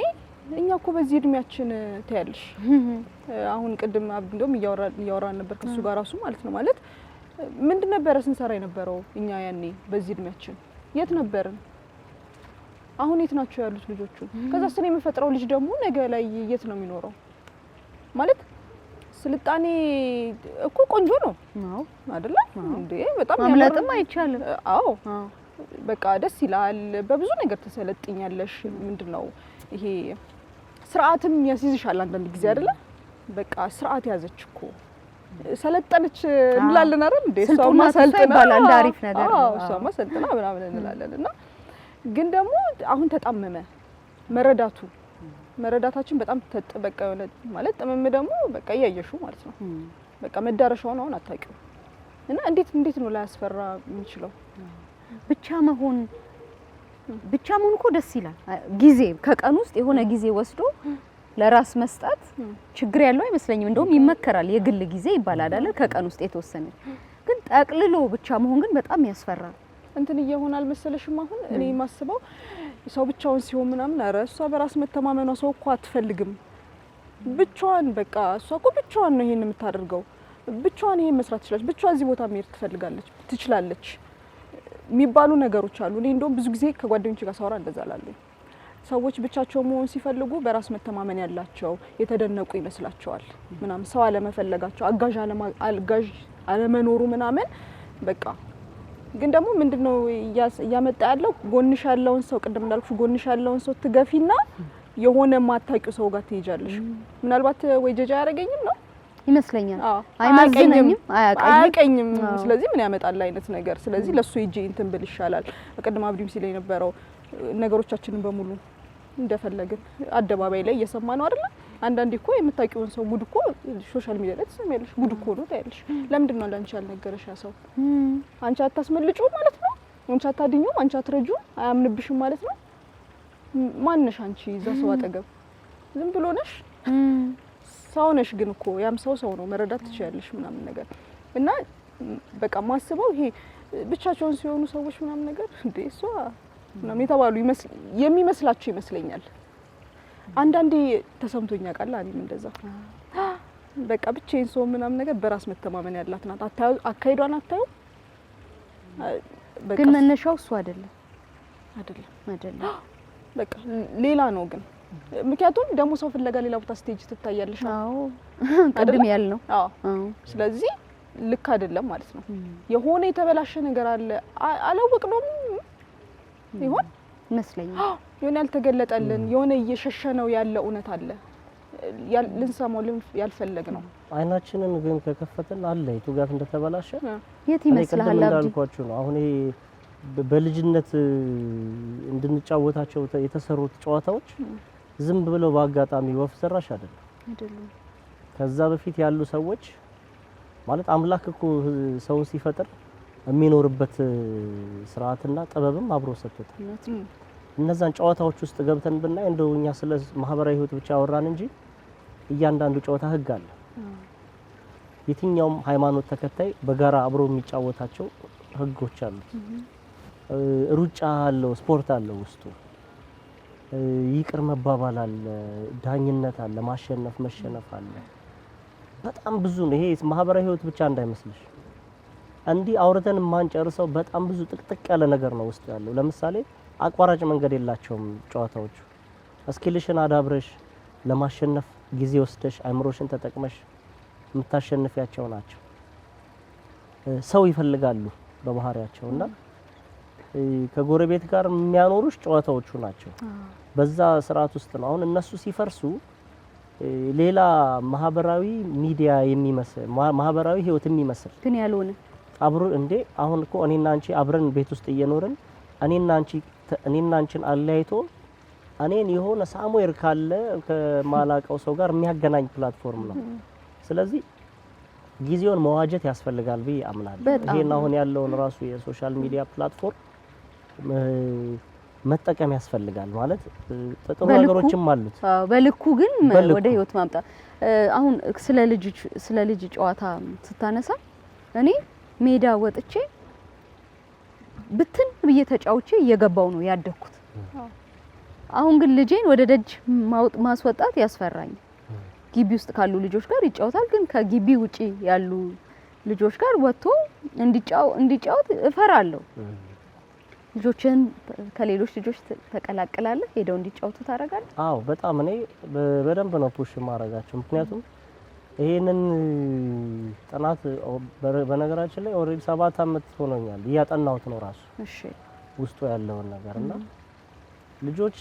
እኛ እኮ በዚህ እድሜያችን ታያለሽ። አሁን ቅድም እንደውም እያወራን ነበር ከሱ ጋር ራሱ ማለት ነው። ማለት ምንድን ነበረ ስንሰራ የነበረው እኛ ያኔ በዚህ እድሜያችን የት ነበርን? አሁን የት ናቸው ያሉት ልጆቹ? ከዛ ስለ የምፈጥረው ልጅ ደግሞ ነገ ላይ የት ነው የሚኖረው? ማለት ስልጣኔ እኮ ቆንጆ ነው አይደለ እንዴ? በጣም ማምለጥም አይቻልም። አዎ በቃ ደስ ይላል። በብዙ ነገር ተሰለጥኛለሽ። ምንድነው ይሄ ስርዓትም ያስይዝሻል አንዳንድ ጊዜ አይደለ? በቃ ስርዓት ያዘች እኮ ሰለጠነች እንላለን አይደል እንዴ? እሷማ ሰልጥና ይባላል እንደ አሪፍ ነገር ነው። እሷማ ሰልጥና ምናምን እንላለን። እና ግን ደግሞ አሁን ተጣመመ መረዳታችን በጣም ተጠበቀ የሆነ ማለት ጥምም ደግሞ በቃ እያየሽው ማለት ነው። በቃ መዳረሻውን አሁን አታውቂው እና እንዴት ነው ላያስፈራ የሚችለው? ብቻ መሆን እኮ ደስ ይላል። ጊዜ ከቀን ውስጥ የሆነ ጊዜ ወስዶ ለራስ መስጠት ችግር ያለው አይመስለኝም። እንደውም ይመከራል የግል ጊዜ ይባላል አይደል? ከቀን ውስጥ የተወሰነ ግን ጠቅልሎ ብቻ መሆን ግን በጣም ያስፈራል። እንትን እየሆናል መሰለሽም አሁን እኔ የማስበው ሰው ብቻውን ሲሆን ምናምን ኧረ እሷ በራስ መተማመኗ ሰው እኮ አትፈልግም። ብቻዋን በቃ እሷ እኮ ብቻዋን ነው ይሄን የምታደርገው። ብቻዋን ይሄን መስራት ትችላለች። ብቻዋን እዚህ ቦታ መሄድ ትችላለች የሚባሉ ነገሮች አሉ። እኔ እንደውም ብዙ ጊዜ ከጓደኞቼ ጋር ሳወራ እንደዛ እላለሁ። ሰዎች ብቻቸውን መሆን ሲፈልጉ በራስ መተማመን ያላቸው የተደነቁ ይመስላቸዋል ምናምን ሰው አለመፈለጋቸው አጋዥ አለመኖሩ ምናምን በቃ ግን ደግሞ ምንድነው ያመጣ ያለው ጎንሽ ያለውን ሰው ቅድም እንዳልኩሽ ጎንሽ ያለውን ሰው ትገፊና የሆነ ማታቂው ሰው ጋር ትሄጃለሽ። ምናልባት ወይ ጀጃ ያረገኝም ነው ይመስለኛል። አይማዘነኝም አያቀኝም ስለዚህ ምን ያመጣል አይነት ነገር። ስለዚህ ለሱ ሂጂ እንትን ብል ይሻላል። ቅድም አብዲም ሲለኝ የነበረው ነገሮቻችንን በሙሉ እንደፈለግን አደባባይ ላይ እየሰማ ነው አይደል? አንዳንዴ እኮ የምታውቂውን ሰው ጉድ እኮ ሶሻል ሚዲያ ላይ ትሰሚያለሽ። ጉድ እኮ ነው ታያለሽ። ለምንድን ነው ላንቺ ያልነገረሽ ያ ሰው? አንቺ አታስመልጪው ማለት ነው። አንቺ አታድኚውም፣ አንቺ አትረጂውም፣ አያምንብሽም ማለት ነው። ማንነሽ አንቺ እዛ ሰው አጠገብ ዝም ብሎ ነሽ። ሰው ነሽ ግን እኮ ያም ሰው ነው መረዳት ትችያለሽ ምናምን ነገር እና በቃ ማስበው ይሄ ብቻቸውን ሲሆኑ ሰዎች ምናምን ነገር እንዴ እሷ ምናምን የተባሉ የሚመስላችሁ ይመስለኛል። አንዳንዴ ተሰምቶኛ ቃል እኔም እንደዛ በቃ ብቻዬን ሰው ምናምን ነገር በራስ መተማመን ያላት ናት። አካይዷን አታዩ ግን መነሻው እሱ አይደለም አይደለም። በቃ ሌላ ነው ግን ምክንያቱም ደግሞ ሰው ፍለጋ ሌላ ቦታ ስቴጅ ትታያለሽ። አዎ ቅድም ያልነው። አዎ ስለዚህ ልክ አይደለም ማለት ነው። የሆነ የተበላሸ ነገር አለ አላወቅነውም ይሆን ይመስለኛል። የሆነ ያልተገለጠልን የሆነ እየሸሸነው ያለ እውነት አለ ልንሰማው ያልፈለግ ነው። አይናችንን ግን ከከፈትን አለ የቱ ጋር እንደተበላሸ የት ይመስላል አብዲ እንዳልኳችሁ ነው። አሁን ይሄ በልጅነት እንድንጫወታቸው የተሰሩት ጨዋታዎች ዝም ብለው በአጋጣሚ ወፍ ሰራሽ አይደለም። ከዛ በፊት ያሉ ሰዎች ማለት አምላክ እኮ ሰውን ሲፈጥር የሚኖርበት ስርዓትና ጥበብም አብሮ ሰጥቶታል። እነዛን ጨዋታዎች ውስጥ ገብተን ብናይ እንደው እኛ ስለ ማህበራዊ ህይወት ብቻ አወራን እንጂ እያንዳንዱ ጨዋታ ህግ አለ። የትኛውም ሃይማኖት ተከታይ በጋራ አብሮ የሚጫወታቸው ህጎች አሉት። ሩጫ አለው፣ ስፖርት አለው ውስጡ። ይቅር መባባል አለ፣ ዳኝነት አለ፣ ማሸነፍ መሸነፍ አለ። በጣም ብዙ ነው። ይሄ ማህበራዊ ህይወት ብቻ እንዳይመስልሽ። እንዲህ አውርተን ማንጨርሰው በጣም ብዙ ጥቅጥቅ ያለ ነገር ነው ውስጥ ያለው። ለምሳሌ አቋራጭ መንገድ የላቸውም ጨዋታዎቹ። እስኪልሽን አዳብረሽ ለማሸነፍ ጊዜ ወስደሽ አይምሮሽን ተጠቅመሽ የምታሸንፊያቸው ናቸው። ሰው ይፈልጋሉ በባህሪያቸውና ከጎረቤት ጋር የሚያኖሩሽ ጨዋታዎቹ ናቸው። በዛ ስርዓት ውስጥ ነው አሁን እነሱ ሲፈርሱ ሌላ ማህበራዊ ሚዲያ የሚመስል ማህበራዊ ህይወት የሚመስል ግን ያልሆነ አብሮ እንዴ አሁን እኮ እኔና አንቺ አብረን ቤት ውስጥ እየኖርን እኔና አንቺን አለያይቶ እኔን የሆነ ሳሙኤል ካለ ከማላቀው ሰው ጋር የሚያገናኝ ፕላትፎርም ነው። ስለዚህ ጊዜውን መዋጀት ያስፈልጋል ብዬ አምናለሁ። ይሄን አሁን ያለውን ራሱ የሶሻል ሚዲያ ፕላትፎርም መጠቀም ያስፈልጋል ማለት ጥሩ ነገሮችም አሉት። በልኩ ግን ወደ ህይወት ማምጣት አሁን ስለ ልጅ ጨዋታ ስታነሳ እኔ ሜዳ ወጥቼ ብትን ብዬ ተጫውቼ እየገባው ነው ያደኩት። አሁን ግን ልጄን ወደ ደጅ ማስወጣት ያስፈራኝ። ግቢ ውስጥ ካሉ ልጆች ጋር ይጫወታል፣ ግን ከግቢ ውጪ ያሉ ልጆች ጋር ወጥቶ እንዲጫወት እፈራለሁ። ልጆችን ከሌሎች ልጆች ተቀላቅላለህ ሄደው እንዲጫወቱ ታደርጋለህ? አዎ በጣም እኔ በደንብ ነው ፑሽ ማረጋቸው። ምክንያቱም ይሄንን ጥናት በነገራችን ላይ ኦሬዲ 7 አመት ሆኖኛል እያጠናሁት ነው ራሱ ውስጡ ያለውን ነገርና ልጆች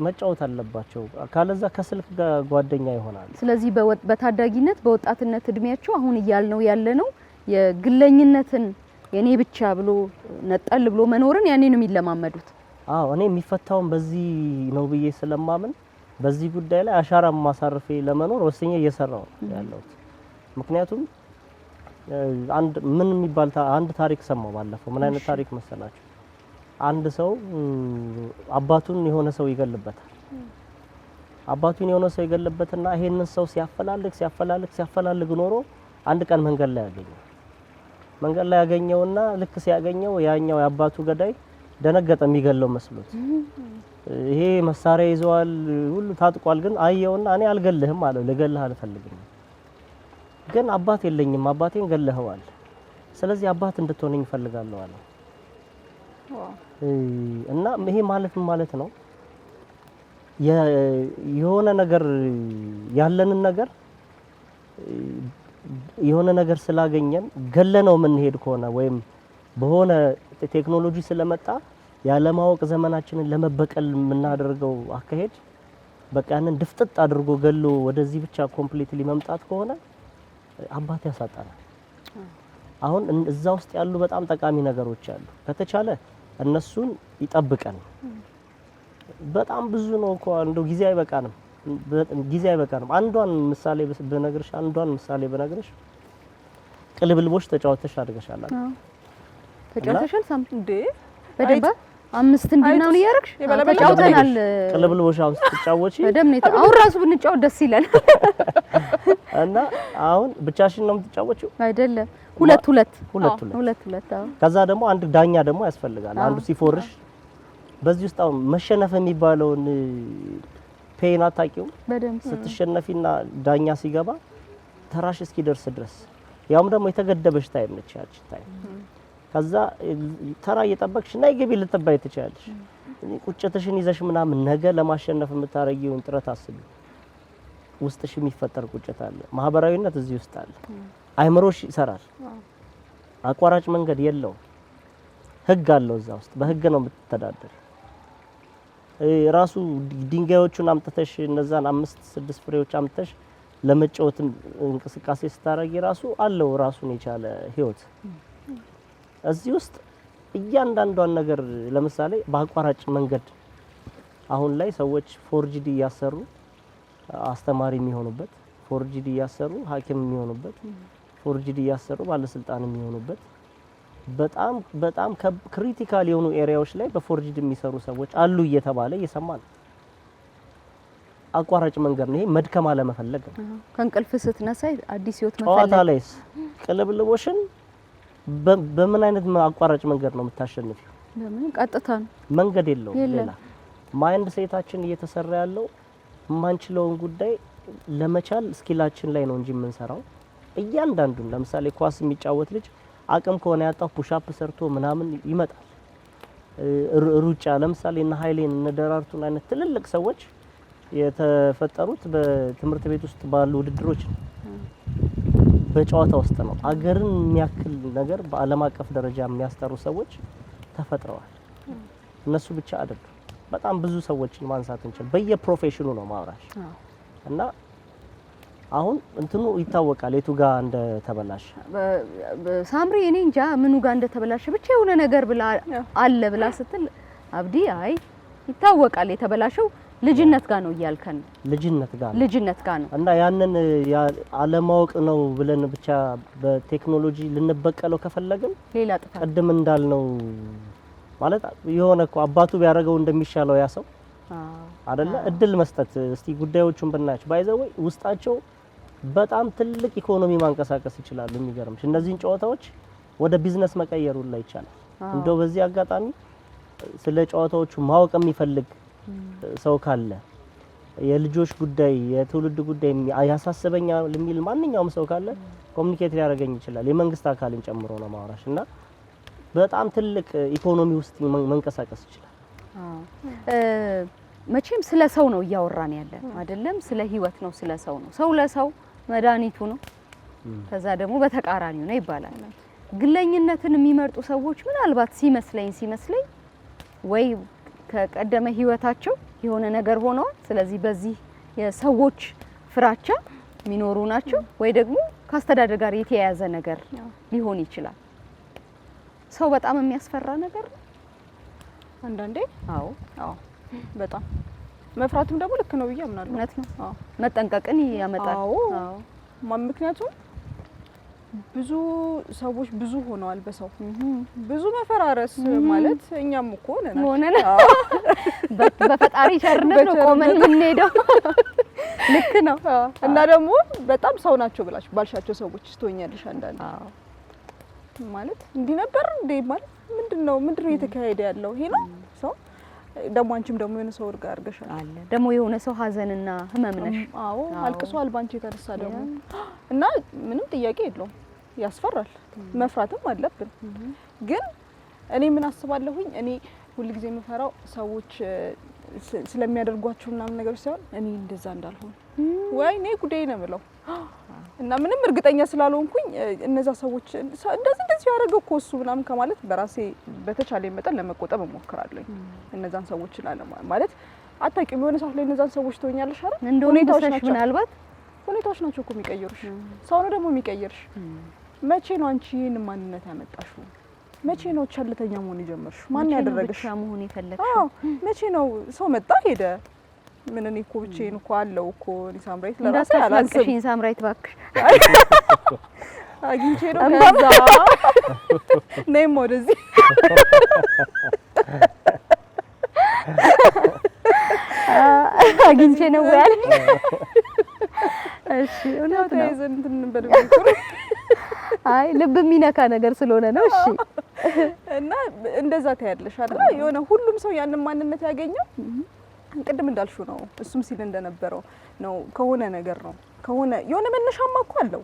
መጫወት አለባቸው። ካለዛ ከስልክ ጋር ጓደኛ ይሆናል። ስለዚህ በታዳጊነት በወጣትነት እድሜያቸው አሁን ያለነው የግለኝነትን የኔ ብቻ ብሎ ነጠል ብሎ መኖርን ያኔ ነው የሚለማመዱት። አዎ እኔ የሚፈታውን በዚህ ነው ብዬ ስለማምን በዚህ ጉዳይ ላይ አሻራ ማሳረፌ ለመኖር ወስኜ እየሰራው ያለሁት። ምክንያቱም አንድ ታሪክ ሰማው ባለፈው። ምን አይነት ታሪክ መሰላችሁ? አንድ ሰው አባቱን የሆነ ሰው ይገልበታል። አባቱን የሆነ ሰው ይገልበትና ይሄንን ሰው ሲያፈላልግ ኖሮ አንድ ቀን መንገድ ላይ ያገኘውና ልክ ሲያገኘው ያኛው የአባቱ ገዳይ ደነገጠ፣ የሚገለው መስሎት። ይሄ መሳሪያ ይዘዋል፣ ሁሉ ታጥቋል። ግን አየውና እኔ አልገልህም አለው። ልገልህ አልፈልግም፣ ግን አባት የለኝም፣ አባቴን ገለኸዋል። ስለዚህ አባት እንድትሆነኝ እፈልጋለሁ አለ። እና ይሄ ማለት ነው የሆነ ነገር ያለንን ነገር የሆነ ነገር ስላገኘን ገለነው የምንሄድ ከሆነ ወይም በሆነ ቴክኖሎጂ ስለመጣ ያለማወቅ ዘመናችንን ለመበቀል የምናደርገው አካሄድ በቃ ያንን ድፍጥጥ አድርጎ ገሎ ወደዚህ ብቻ ኮምፕሊትሊ መምጣት ከሆነ አባት ያሳጣናል። አሁን እዛ ውስጥ ያሉ በጣም ጠቃሚ ነገሮች አሉ። ከተቻለ እነሱን ይጠብቀን። በጣም ብዙ ነው እኮ እንደው ጊዜ አይበቃንም። አንዷን ምሳሌ በነግርሽ ቅልብልቦች ተጫውተሽ አድርገሻል አይደል? ተጫውተሻል እንዴ? በደንብ 5 እንዲናውን እያረግሽ ተጫውተናል። ቅልብልቦች አሁን ስትጫወቺ በደምብ አሁን ራሱ ብንጫወት ደስ ይላል። እና አሁን ብቻሽን ነው የምትጫወቺው? አይደለም፣ ሁለት። ከዛ ደግሞ አንድ ዳኛ ደግሞ ያስፈልጋል። አንዱ ሲፎርሽ በዚህ ውስጥ አሁን መሸነፍ የሚባለውን ፔን አታውቂው? በደምብ ስትሸነፊና ዳኛ ሲገባ ተራሽ እስኪደርስ ድረስ ያውም ደግሞ የተገደበሽ ታይም ነች ያቺ ታይም። ከዛ ተራ እየጠበቅሽ ናይ ግቢ ልትባይ ትችያለሽ። ቁጭትሽን ይዘሽ ምናምን ነገ ለማሸነፍ የምታረጊውን ጥረት አስቢ። ውስጥሽ የሚፈጠር ቁጭት አለ። ማህበራዊነት እዚህ ውስጥ አለ። አይምሮሽ ይሰራል። አቋራጭ መንገድ የለው። ህግ አለው እዛ ውስጥ። በህግ ነው የምትተዳደር። ራሱ ድንጋዮቹን አምጥተሽ እነዛን 5-6 ፍሬዎች አምጥተሽ ለመጫወት እንቅስቃሴ ስታረጊ ራሱ አለው ራሱን የቻለ ህይወት። እዚህ ውስጥ እያንዳንዷን ነገር ለምሳሌ በአቋራጭ መንገድ አሁን ላይ ሰዎች ፎርጂዲ እያሰሩ አስተማሪ የሚሆኑበት፣ ፎርጂዲ እያሰሩ ሐኪም የሚሆኑበት፣ ፎርጂዲ እያሰሩ ባለስልጣን የሚሆኑበት በጣም ክሪቲካል የሆኑ ኤሪያዎች ላይ በፎርጂዲ የሚሰሩ ሰዎች አሉ እየተባለ እየሰማን። አቋራጭ መንገድ ነው ይሄ። መድከም አለመፈለግ ነው። ከእንቅልፍ ስትነሳ አዲስ ህይወት መፈለግ። ጨዋታ ላይስ ቅልብልቦሽን በምን አይነት አቋራጭ መንገድ ነው የምታሸንፊው? ለምን ቀጥታ ነው? መንገድ የለውም ሌላ። ማይንድ ሴታችን እየተሰራ ያለው የማንችለውን ጉዳይ ለመቻል ስኪላችን ላይ ነው እንጂ የምንሰራው እያንዳንዱን። ለምሳሌ ኳስ የሚጫወት ልጅ አቅም ከሆነ ያጣው ፑሻፕ ሰርቶ ምናምን ይመጣል። ሩጫ ለምሳሌ እነ ኃይሌን እነ ደራርቱን አይነት ትልልቅ ሰዎች የተፈጠሩት በትምህርት ቤት ውስጥ ባሉ ውድድሮች ነው። በጨዋታ ውስጥ ነው። አገርን የሚያክል ነገር በዓለም አቀፍ ደረጃ የሚያስጠሩ ሰዎች ተፈጥረዋል። እነሱ ብቻ አይደሉም። በጣም ብዙ ሰዎችን ማንሳት እንችል። በየፕሮፌሽኑ ነው ማውራሽ እና አሁን እንትኑ ይታወቃል የቱ ጋር እንደተበላሽ። ሳምሪ እኔ እንጃ ምኑ ጋር እንደተበላሽ ብቻ የሆነ ነገር ብላ አለ ብላ ስትል አብዲ አይ ይታወቃል የተበላሸው ልጅነት ጋር ነው እያልከን። ልጅነት ጋር ነው እና ያንን አለማወቅ ነው ብለን ብቻ በቴክኖሎጂ ልንበቀለው ከፈለግን ሌላ ጥፋት ቀድም እንዳልነው ማለት የሆነ እኮ አባቱ ቢያደርገው እንደሚሻለው ያ ሰው አይደለ እድል መስጠት። እስቲ ጉዳዮቹን ብናያቸው ባይዘው ውስጣቸው በጣም ትልቅ ኢኮኖሚ ማንቀሳቀስ ይችላሉ። የሚገርምሽ እነዚህን ጨዋታዎች ወደ ቢዝነስ መቀየር ሁሉ ይቻላል። እንደው በዚህ አጋጣሚ ስለ ጨዋታዎቹ ማወቅ የሚፈልግ ሰው ካለ የልጆች ጉዳይ የትውልድ ጉዳይ ያሳስበኛል የሚል ማንኛውም ሰው ካለ ኮሙኒኬት ሊያደርገኝ ይችላል። የመንግስት አካልን ጨምሮ ነው ማውራሽ እና በጣም ትልቅ ኢኮኖሚ ውስጥ መንቀሳቀስ ይችላል። መቼም ስለ ሰው ነው እያወራን ያለ አይደለም፣ ስለ ህይወት ነው፣ ስለ ሰው ነው። ሰው ለሰው መድኃኒቱ ነው። ከዛ ደግሞ በተቃራኒው ነው ይባላል። ግለኝነትን የሚመርጡ ሰዎች ምናልባት ሲመስለኝ ወይ ከቀደመ ህይወታቸው የሆነ ነገር ሆነዋል። ስለዚህ በዚህ የሰዎች ፍራቻ የሚኖሩ ናቸው፣ ወይ ደግሞ ከአስተዳደር ጋር የተያያዘ ነገር ሊሆን ይችላል። ሰው በጣም የሚያስፈራ ነገር ነው አንዳንዴ። አዎ በጣም መፍራቱም ደግሞ ልክ ነው ብዬ አምናለሁ። እውነት ነው። መጠንቀቅን ያመጣል። አዎ ምክንያቱም ብዙ ሰዎች ብዙ ሆነዋል። በሰው ብዙ መፈራረስ ማለት እኛም እኮ ነን። በፈጣሪ ቸርነት ነው ቆመን የምንሄደው። ልክ ነው። እና ደግሞ በጣም ሰው ናቸው ባልሻቸው ሰዎች ትሆኛለሽ አንዳንዴ ማለት እንዲህ ነበር እንዴ ማለት ምንድነው እየተካሄደ ያለው ይሄ ነው ሰው ደግሞ አንቺም ደግሞ የሆነ ሰው ጋር አርገሻል አለ ደግሞ የሆነ ሰው ሀዘንና ህመም ነሽ። አዎ አልቅሷል ባንቺ የተነሳ ደግሞ እና ምንም ጥያቄ የለውም ያስፈራል። መፍራትም አለብን። ግን እኔ ምን አስባለሁኝ እኔ ሁሉ ጊዜ የምፈራው ሰዎች ስለሚያደርጓቸው ምናምን ነገሮች ሳይሆን እኔ እንደዛ እንዳልሆን ወይ እኔ ጉዳይ ነው የምለው እና ምንም እርግጠኛ ስላልሆንኩኝ እነዛ ሰዎች እንደዚህ ያደረገው እኮ እሱ ምናምን ከማለት በራሴ በተቻለ መጠን ለመቆጠብ እሞክራለሁ። እነዛን ሰዎች ማለት አታውቂም የሆነ ሰዓት ላይ እነዛን ሰዎች ትሆኛለሽ አይደል? ሁኔታዎች ናቸው እኮ የሚቀይሩሽ። ሰው ነው ደግሞ የሚቀይርሽ። መቼ ነው አንቺ ይሄን ማንነት ያመጣሽው? መቼ ነው ቸልተኛ መሆን የጀመርሽው? ማን ያደረገሽ? መሆን የፈለግሽው መቼ ነው? ሰው መጣ ሄደ። ምን እኔ እኮ ብቻዬን እኮ አለው እኮ ሳምራይት ለራሴ አላንስም። ሳምራይት እባክሽ አግኝቼ ነው ከዛ ነይም ወደዚህ አግኝቼ ነው ያለ። እሺ እውነት ነው እንትን በደምብ አይ ልብ የሚነካ ነገር ስለሆነ ነው። እሺ እና እንደዛ ታያለሽ አይደል? የሆነ ሁሉም ሰው ያንን ማንነት ያገኘው ቅድም እንዳልሽው ነው። እሱም ሲል እንደነበረው ነው ከሆነ ነገር ነው ከሆነ የሆነ መነሻማ እኮ አለው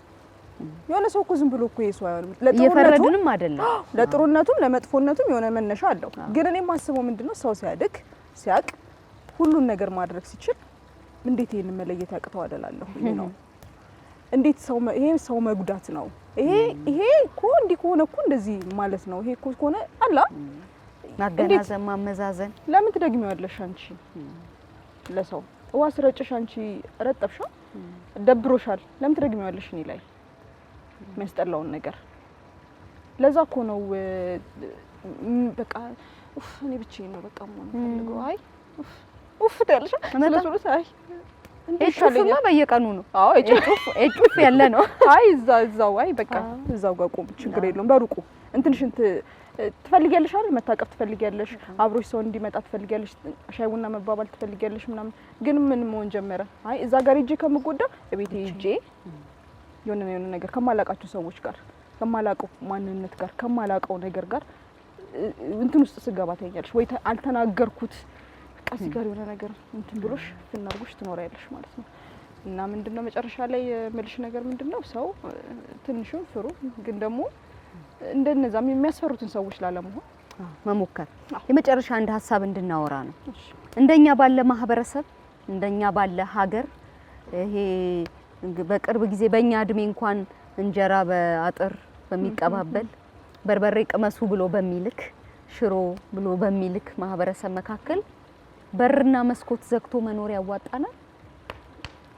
የሆነ ሰው እኮ ዝም ብሎ እኮ ይሄ ሰው አይሆንም። እየፈረድንም አይደለም። ለጥሩነቱም ለመጥፎነቱም የሆነ መነሻ አለው። ግን እኔ የማስበው ምንድነው ሰው ሲያድግ ሲያቅ ሁሉን ነገር ማድረግ ሲችል እንዴት ይሄን መለየት ያቅተዋል እላለሁ ነው። እንዴት ይሄ ሰው መጉዳት ነው፣ ይሄ እኮ እንዲህ ከሆነ እኮ እንደዚህ ማለት ነው፣ ይሄ እኮ ከሆነ አላ ማገናዘብ ማመዛዘን። ለምን ትደግሚዋለሽ አንቺ? ለሰው ውሃ ስረጭሽ አንቺ ረጠብሻ ደብሮሻል፣ ለምን ትደግሚዋለሽ እኔ ላይ የሚያስጠላውን ነገር? ለዛ እኮ ነው በቃ እኔ ብቻዬን ነው በቃ ምን ፈልገው አይ ትያለሽ ስለሱስ አይ እጩፍማ በየቀኑ ነው። አዎ እጩፍ ያለ ነው። አይ እዛው አይ በቃ እዛው ጋር ቆም ችግር የለውም። በሩቁ እንትንሽን ትፈልጊያለሽ አይደል? መታቀፍ ትፈልጊያለሽ፣ አብሮሽ ሰው እንዲመጣ ትፈልጊያለሽ፣ ሻይ ቡና መባባል ትፈልጊያለሽ ምናምን። ግን ምን መሆን ጀመረ? አይ እዛ ጋር ሂጄ ከምጎዳ እቤቴ ሂጄ የሆነ ነገር ከማላቃቸው ሰዎች ጋር ከማላቀው ማንነት ጋር ከማላቀው ነገር ጋር እንትን ውስጥ ስገባ ታያለሽ ወይ አልተናገርኩት ቀስ ጋር የሆነ ነገር እንትን ብሎሽ ትናርጉሽ ትኖሪያለሽ ማለት ነው። እና ምንድነው መጨረሻ ላይ መልሽ ነገር ምንድነው ሰው ትንሽም ፍሩ፣ ግን ደግሞ እንደነዛም የሚያስፈሩትን ሰዎች ላለመሆን መሞከር። የመጨረሻ አንድ ሀሳብ እንድናወራ ነው። እንደኛ ባለ ማህበረሰብ እንደኛ ባለ ሀገር ይሄ በቅርብ ጊዜ በእኛ እድሜ እንኳን እንጀራ በአጥር በሚቀባበል በርበሬ ቅመሱ ብሎ በሚልክ ሽሮ ብሎ በሚልክ ማህበረሰብ መካከል በርና መስኮት ዘግቶ መኖር ያዋጣናል?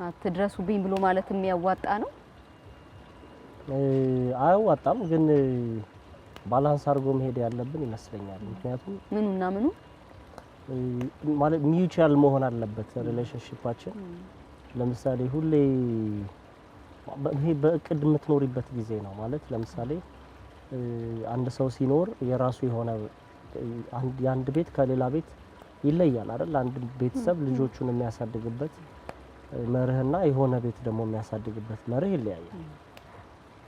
አትድረሱብኝ ብሎ ማለት የሚያዋጣ ነው? አያዋጣም፣ ግን ባላንስ አድርጎ መሄድ ያለብን ይመስለኛል። ምክንያቱም ምኑና ምኑ ማለት ሚውቹዋል መሆን አለበት ሪሌሽንሺፓችን። ለምሳሌ ሁሌ ይሄ በእቅድ የምትኖሪበት ጊዜ ነው ማለት ለምሳሌ አንድ ሰው ሲኖር የራሱ የሆነ አንድ ቤት ከሌላ ቤት ይለያል አይደል? አንድ ቤተሰብ ልጆቹን የሚያሳድግበት መርህና የሆነ ቤት ደግሞ የሚያሳድግበት መርህ ይለያያል።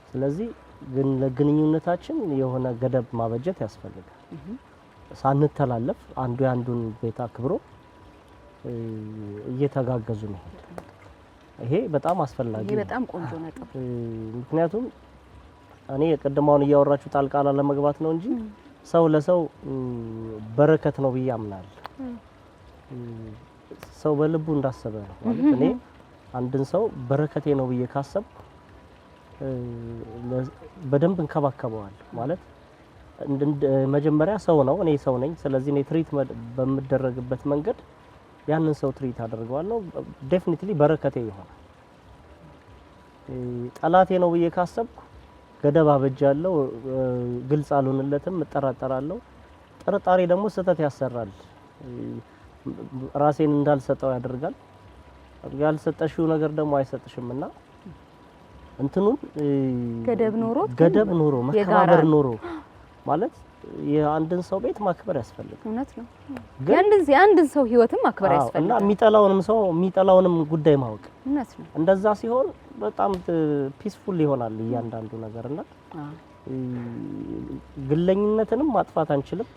ስለዚህ ግን ለግንኙነታችን የሆነ ገደብ ማበጀት ያስፈልጋል። ሳንተላለፍ አንዱ ያንዱን ቤት አክብሮ እየተጋገዙ መሄድ ይሄ በጣም አስፈላጊ ነው። ይሄ በጣም ቆንጆ ነጥብ። ምክንያቱም እኔ የቀደማውን እያወራችሁ ጣልቃ ለመግባት ነው እንጂ ሰው ለሰው በረከት ነው ብዬ አምናለሁ። ሰው በልቡ እንዳሰበ ነው ማለት እኔ አንድን ሰው በረከቴ ነው ብዬ ካሰብኩ በደንብ እንከባከበዋለሁ ማለት መጀመሪያ ሰው ነው፣ እኔ ሰው ነኝ። ስለዚህ እኔ ትሪት በምደረግበት መንገድ ያንን ሰው ትሪት አደርገዋለሁ። ዴፊኒትሊ በረከቴ ይሆናል። ጠላቴ ነው ብዬ ካሰብኩ ገደብ አበጃለሁ፣ ግልጽ አልሆንለትም፣ እጠራጠራለሁ። ጥርጣሬ ደግሞ ስህተት ያሰራል፣ ራሴን እንዳልሰጠው ያደርጋል። ያልሰጠሽው ነገር ደግሞ አይሰጥሽምና እንትኑን ገደብ ኖሮ መከባበር ኖሮ ማለት የአንድን ሰው ቤት ማክበር ያስፈልጋል። እውነት ነው። የአንድን ሰው ህይወትም ማክበር ያስፈልጋል እና የሚጠላውንም ጉዳይ ማወቅ እውነት ነው። እንደዛ ሲሆን በጣም ፒስፉል ይሆናል እያንዳንዱ ነገርና ግለኝነትንም ማጥፋት አንችልም፣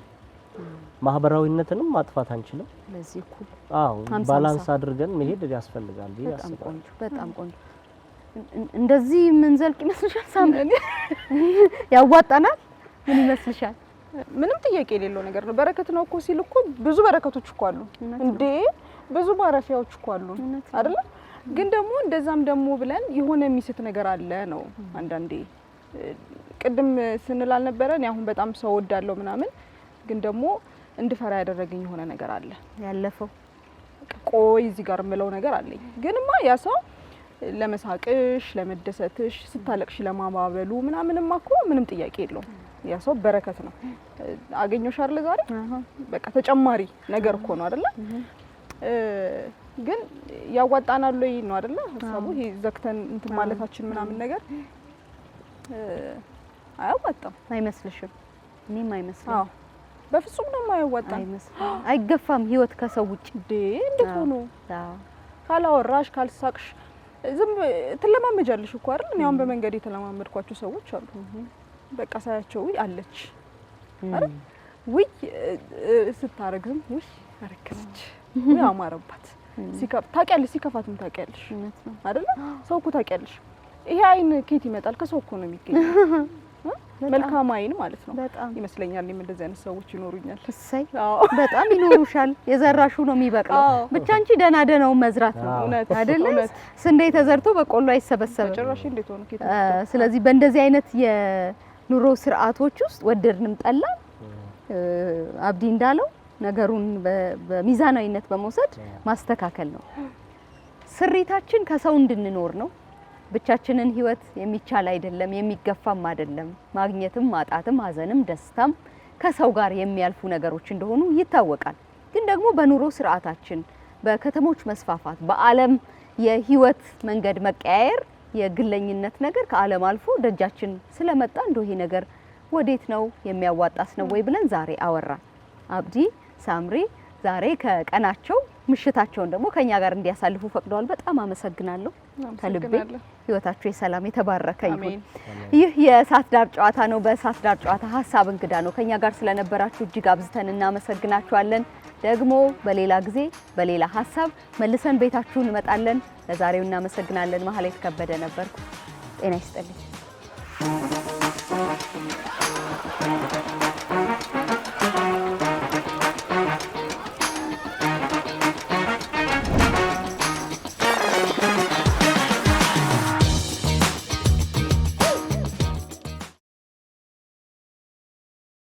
ማህበራዊነትንም ማጥፋት አንችልም። ለዚህ እኮ ባላንስ አድርገን መሄድ ያስፈልጋል። በጣም ቆንጆ። እንደዚህ ምን ዘልቅ ይመስልሻል? ሳምሪ ያዋጣናል? ምን ይመስልሻል? ምንም ጥያቄ የሌለው ነገር ነው። በረከት ነው እኮ ሲል እኮ ብዙ በረከቶች እኮ አሉ እንዴ፣ ብዙ ማረፊያዎች እኮ አሉ አይደል? ግን ደግሞ እንደዛም ደግሞ ብለን የሆነ የሚስት ነገር አለ ነው። አንዳንዴ ቅድም ስንል አልነበረ እኔ አሁን በጣም ሰው ወዳለው ምናምን፣ ግን ደግሞ እንድፈራ ያደረገኝ የሆነ ነገር አለ ያለፈው። ቆይ እዚህ ጋር የምለው ነገር አለኝ። ግንማ ያ ሰው ለመሳቅሽ ለመደሰትሽ ስታለቅሽ ለማባበሉ ምናምንማ እኮ ምንም ጥያቄ የለውም። ያ ሰው በረከት ነው። አገኘሽ አይደል ዛሬ በቃ ተጨማሪ ነገር እኮ ነው አይደል? ግን ያዋጣናል ወይ ነው አይደል ሀሳቡ? ይሄ ዘክተን እንትን ማለታችን ምናምን ነገር አያዋጣም። አይመስልሽም? እኔም አይመስልም። አዎ በፍጹም ነው የማያዋጣም። አይገፋም ህይወት ከሰው ውጭ እንዴት ሆኖ ካላወራሽ ካልሳቅሽ ዝም ትለማመጃለሽ እኮ አይደል? እኔ አሁን በመንገድ የተለማመድኳቸው ሰዎች አሉ። በቃ ሳያቸው አለች አይደል? ውይ ስታረግም ውይ አረከሰች ወይ አማረባት። ታውቂያለሽ፣ ሲከፋትም ታውቂያለሽ አይደል? ሰው እኮ ታውቂያለሽ ይሄ አይን ኬት ይመጣል? ከሰው እኮ ነው የሚገኘው። መልካም አይን ማለት ነው ይመስለኛል። እንደዚህ አይነት ሰዎች ይኖሩኛል። እሰይ በጣም ይኖሩሻል። የዘራሹ ነው የሚበቅለው። ብቻ አንቺ ደና ደናው መዝራት ነው አይደለ? ስንዴ ተዘርቶ በቆሎ አይሰበሰብም ጭራሽ። እንዴት ሆነ ኬት? ስለዚህ በእንደዚህ አይነት የኑሮ ስርዓቶች ውስጥ ወደድንም ጠላን አብዲ እንዳለው ነገሩን በሚዛናዊነት በመውሰድ ማስተካከል ነው። ስሪታችን ከሰው እንድንኖር ነው። ብቻችንን ህይወት የሚቻል አይደለም፣ የሚገፋም አይደለም። ማግኘትም ማጣትም ሀዘንም ደስታም ከሰው ጋር የሚያልፉ ነገሮች እንደሆኑ ይታወቃል። ግን ደግሞ በኑሮ ስርዓታችን፣ በከተሞች መስፋፋት፣ በዓለም የህይወት መንገድ መቀያየር የግለኝነት ነገር ከዓለም አልፎ ደጃችን ስለመጣ እንደው ይሄ ነገር ወዴት ነው የሚያዋጣስ ነው ወይ ብለን ዛሬ አወራን። አብዲ ሳምሪ ዛሬ ከቀናቸው ምሽታቸውን ደግሞ ከኛ ጋር እንዲያሳልፉ ፈቅደዋል። በጣም አመሰግናለሁ ከልቤ። ህይወታችሁ የሰላም የተባረከ ይሁን። ይህ የእሳት ዳር ጨዋታ ነው። በእሳት ዳር ጨዋታ ሀሳብ እንግዳ ነው። ከኛ ጋር ስለነበራችሁ እጅግ አብዝተን እናመሰግናችኋለን። ደግሞ በሌላ ጊዜ በሌላ ሀሳብ መልሰን ቤታችሁ እንመጣለን። ለዛሬው እናመሰግናለን። መሀሌት ከበደ ነበርኩ። ጤና ይስጥልኝ።